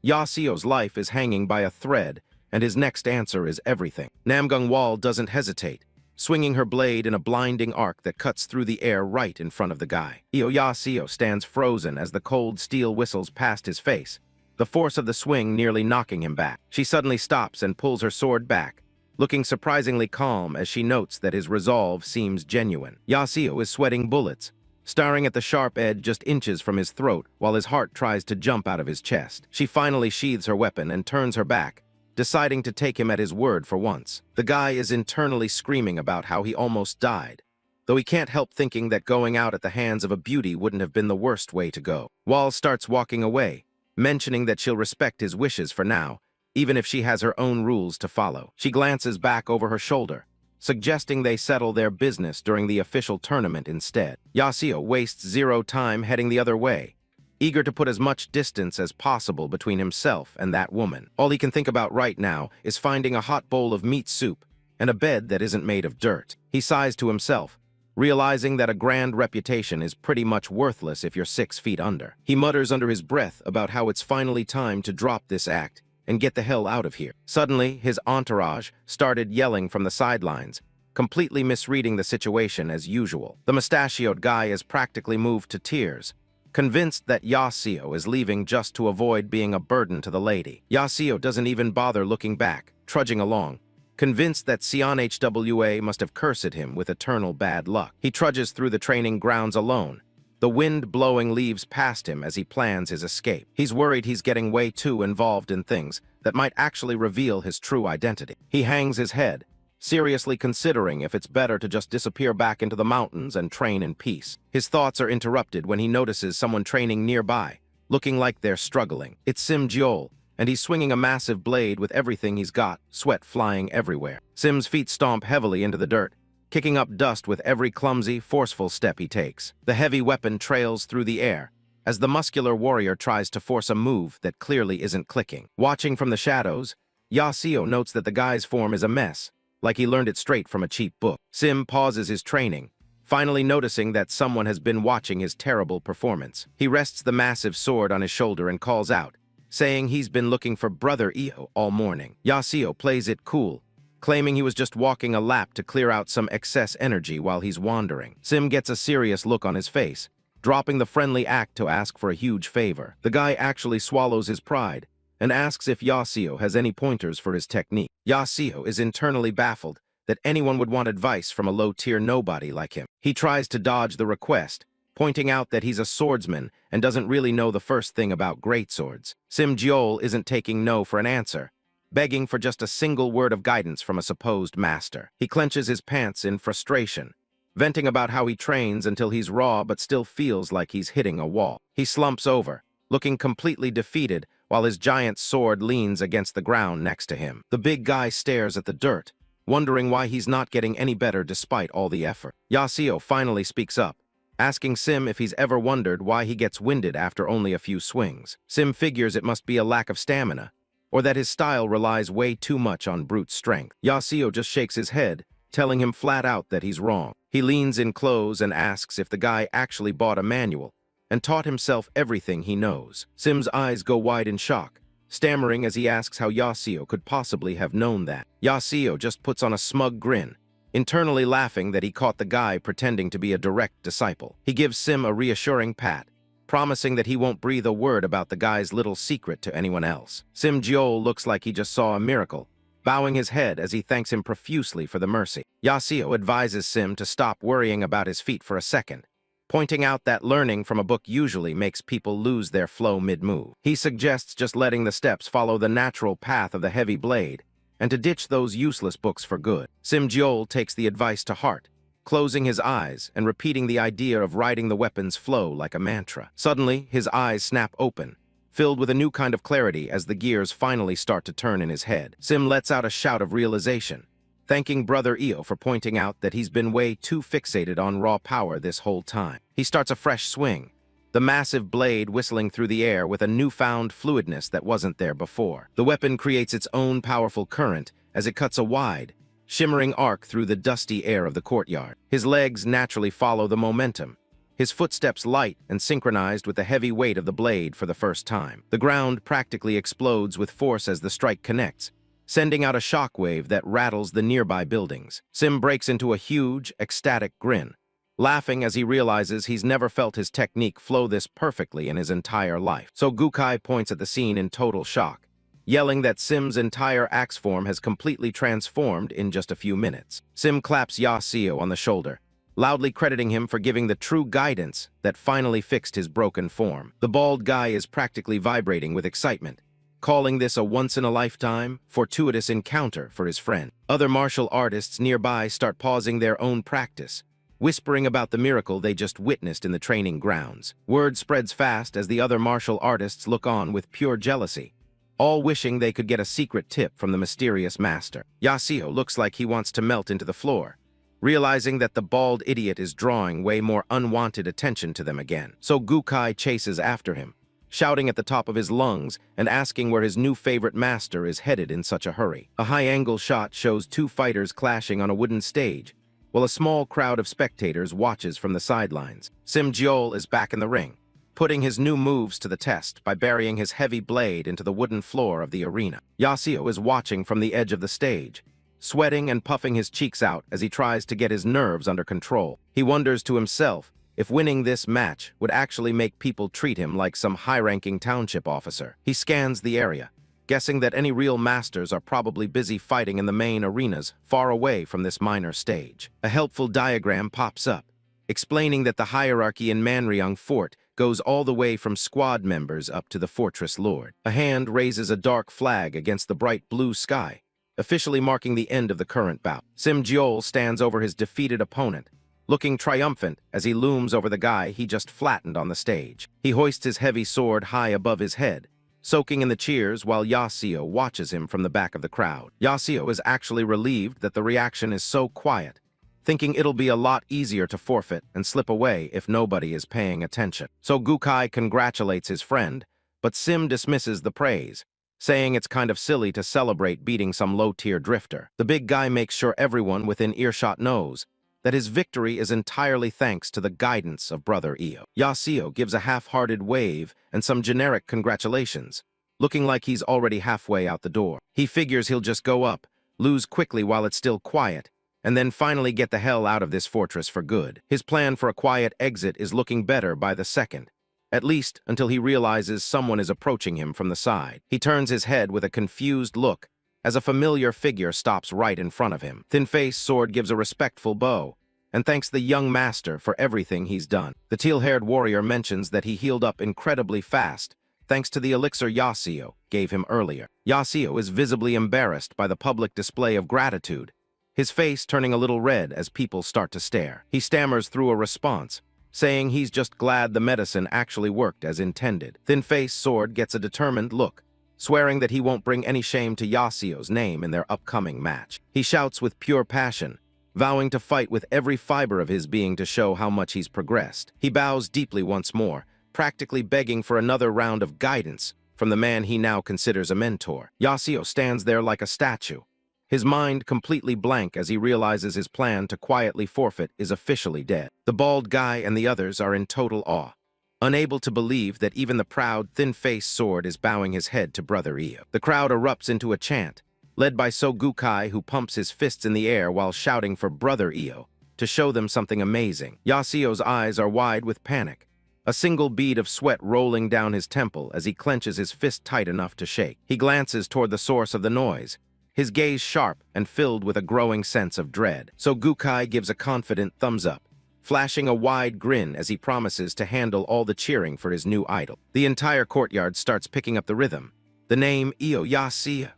Yahello's life is hanging by a thread, and his next answer is everything. Namgung-wal doesn't hesitate, swinging her blade in a blinding arc that cuts through the air right in front of the guy. Yahello stands frozen as the cold steel whistles past his face, the force of the swing nearly knocking him back. She suddenly stops and pulls her sword back, looking surprisingly calm as she notes that his resolve seems genuine. Yahello is sweating bullets, staring at the sharp edge just inches from his throat while his heart tries to jump out of his chest. She finally sheathes her weapon and turns her back, deciding to take him at his word for once. The guy is internally screaming about how he almost died, though he can't help thinking that going out at the hands of a beauty wouldn't have been the worst way to go. Wal starts walking away, mentioning that she'll respect his wishes for now, even if she has her own rules to follow. She glances back over her shoulder, suggesting they settle their business during the official tournament instead. Yahello wastes zero time heading the other way, eager to put as much distance as possible between himself and that woman. All he can think about right now is finding a hot bowl of meat soup and a bed that isn't made of dirt. He sighs to himself, realizing that a grand reputation is pretty much worthless if you're 6 feet under. He mutters under his breath about how it's finally time to drop this act and get the hell out of here. Suddenly, his entourage started yelling from the sidelines, completely misreading the situation as usual. The mustachioed guy is practically moved to tears, convinced that Yasuo is leaving just to avoid being a burden to the lady. Yasuo doesn't even bother looking back, trudging along, convinced that CNHWA must have cursed him with eternal bad luck. He trudges through the training grounds alone, the wind blowing leaves past him as he plans his escape. He's worried he's getting way too involved in things that might actually reveal his true identity. He hangs his head, seriously considering if it's better to just disappear back into the mountains and train in peace. His thoughts are interrupted when he notices someone training nearby, looking like they're struggling. It's Sim Jiol, and he's swinging a massive blade with everything he's got, sweat flying everywhere. Sim's feet stomp heavily into the dirt, kicking up dust with every clumsy, forceful step he takes. The heavy weapon trails through the air as the muscular warrior tries to force a move that clearly isn't clicking. Watching from the shadows, Yasuo notes that the guy's form is a mess, like he learned it straight from a cheap book. Sim pauses his training, finally noticing that someone has been watching his terrible performance. He rests the massive sword on his shoulder and calls out, saying he's been looking for Brother Io all morning. Yasuo plays it cool, claiming he was just walking a lap to clear out some excess energy while he's wandering. Sim gets a serious look on his face, dropping the friendly act to ask for a huge favor. The guy actually swallows his pride and asks if Yasuo has any pointers for his technique. Yasuo is internally baffled that anyone would want advice from a low-tier nobody like him. He tries to dodge the request, pointing out that he's a swordsman and doesn't really know the first thing about greatswords. Sim Jiol isn't taking no for an answer, begging for just a single word of guidance from a supposed master. He clenches his pants in frustration, venting about how he trains until he's raw but still feels like he's hitting a wall. He slumps over, looking completely defeated while his giant sword leans against the ground next to him. The big guy stares at the dirt, wondering why he's not getting any better despite all the effort. Yasuo finally speaks up, asking Sim if he's ever wondered why he gets winded after only a few swings. Sim figures it must be a lack of stamina, or that his style relies way too much on brute strength. Yasuo just shakes his head, telling him flat out that he's wrong. He leans in close and asks if the guy actually bought a manual and taught himself everything he knows. Sim's eyes go wide in shock, stammering as he asks how Yasuo could possibly have known that. Yasuo just puts on a smug grin, internally laughing that he caught the guy pretending to be a direct disciple. He gives Sim a reassuring pat, promising that he won't breathe a word about the guy's little secret to anyone else. Sim Jiol looks like he just saw a miracle, bowing his head as he thanks him profusely for the mercy. Yasuo advises Sim to stop worrying about his feet for a second, pointing out that learning from a book usually makes people lose their flow mid-move. He suggests just letting the steps follow the natural path of the heavy blade, and to ditch those useless books for good. Sim Jiol takes the advice to heart, closing his eyes and repeating the idea of riding the weapon's flow like a mantra. Suddenly, his eyes snap open, filled with a new kind of clarity as the gears finally start to turn in his head. Sim lets out a shout of realization, thanking Brother Io for pointing out that he's been way too fixated on raw power this whole time. He starts a fresh swing, the massive blade whistling through the air with a newfound fluidness that wasn't there before. The weapon creates its own powerful current as it cuts a wide, shimmering arc through the dusty air of the courtyard. His legs naturally follow the momentum, his footsteps light and synchronized with the heavy weight of the blade for the first time. The ground practically explodes with force as the strike connects, sending out a shockwave that rattles the nearby buildings. Sim breaks into a huge, ecstatic grin, laughing as he realizes he's never felt his technique flow this perfectly in his entire life. So Gukai points at the scene in total shock, yelling that Sim's entire axe form has completely transformed in just a few minutes. Sim claps Yasuo on the shoulder, loudly crediting him for giving the true guidance that finally fixed his broken form. The bald guy is practically vibrating with excitement, calling this a once-in-a-lifetime, fortuitous encounter for his friend. Other martial artists nearby start pausing their own practice, whispering about the miracle they just witnessed in the training grounds. Word spreads fast as the other martial artists look on with pure jealousy, all wishing they could get a secret tip from the mysterious master. Yasuo looks like he wants to melt into the floor, realizing that the bald idiot is drawing way more unwanted attention to them again. So Gukai chases after him, shouting at the top of his lungs and asking where his new favorite master is headed in such a hurry. A high-angle shot shows two fighters clashing on a wooden stage, while a small crowd of spectators watches from the sidelines. Sim Jiol is back in the ring, putting his new moves to the test by burying his heavy blade into the wooden floor of the arena. Yasuo is watching from the edge of the stage, sweating and puffing his cheeks out as he tries to get his nerves under control. He wonders to himself if winning this match would actually make people treat him like some high-ranking township officer. He scans the area, guessing that any real masters are probably busy fighting in the main arenas far away from this minor stage. A helpful diagram pops up, explaining that the hierarchy in Manryung Fort goes all the way from squad members up to the fortress lord. A hand raises a dark flag against the bright blue sky, officially marking the end of the current bout. Sim Jeol stands over his defeated opponent, looking triumphant as he looms over the guy he just flattened on the stage. He hoists his heavy sword high above his head, soaking in the cheers while Yasuo watches him from the back of the crowd. Yasuo is actually relieved that the reaction is so quiet, thinking it'll be a lot easier to forfeit and slip away if nobody is paying attention. So Gukai congratulates his friend, but Sim dismisses the praise, saying it's kind of silly to celebrate beating some low-tier drifter. The big guy makes sure everyone within earshot knows that his victory is entirely thanks to the guidance of Brother Io. Yasuo gives a half-hearted wave and some generic congratulations, looking like he's already halfway out the door. He figures he'll just go up, lose quickly while it's still quiet, and then finally get the hell out of this fortress for good. His plan for a quiet exit is looking better by the second, at least until he realizes someone is approaching him from the side. He turns his head with a confused look as a familiar figure stops right in front of him. Thin-Faced Sword gives a respectful bow and thanks the young master for everything he's done. The teal-haired warrior mentions that he healed up incredibly fast thanks to the elixir Yasuo gave him earlier. Yasuo is visibly embarrassed by the public display of gratitude, his face turning a little red as people start to stare. He stammers through a response, saying he's just glad the medicine actually worked as intended. Thin-Faced Sword gets a determined look, swearing that he won't bring any shame to Yasuo's name in their upcoming match. He shouts with pure passion, vowing to fight with every fiber of his being to show how much he's progressed. He bows deeply once more, practically begging for another round of guidance from the man he now considers a mentor. Yasuo stands there like a statue, his mind completely blank as he realizes his plan to quietly forfeit is officially dead. The bald guy and the others are in total awe, unable to believe that even the proud, thin-faced Sword is bowing his head to Brother Io. The crowd erupts into a chant, led by Gukai, who pumps his fists in the air while shouting for Brother Io to show them something amazing. Yasuo's eyes are wide with panic, a single bead of sweat rolling down his temple as he clenches his fist tight enough to shake. He glances toward the source of the noise, his gaze sharp and filled with a growing sense of dread. Gukai gives a confident thumbs up, flashing a wide grin as he promises to handle all the cheering for his new idol. The entire courtyard starts picking up the rhythm, the name Io Yasuo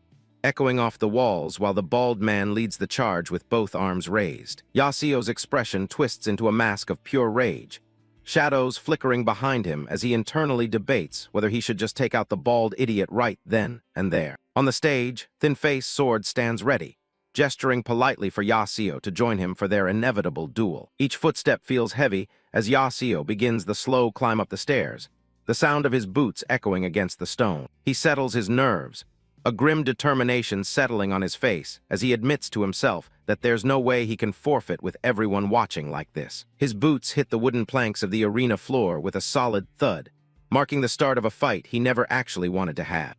echoing off the walls while the bald man leads the charge with both arms raised. Yasuo's expression twists into a mask of pure rage, shadows flickering behind him as he internally debates whether he should just take out the bald idiot right then and there. On the stage, Thin-Faced Sword stands ready, gesturing politely for Yasuo to join him for their inevitable duel. Each footstep feels heavy as Yasuo begins the slow climb up the stairs, the sound of his boots echoing against the stone. He settles his nerves, a grim determination settling on his face as he admits to himself that there's no way he can forfeit with everyone watching like this. His boots hit the wooden planks of the arena floor with a solid thud, marking the start of a fight he never actually wanted to have.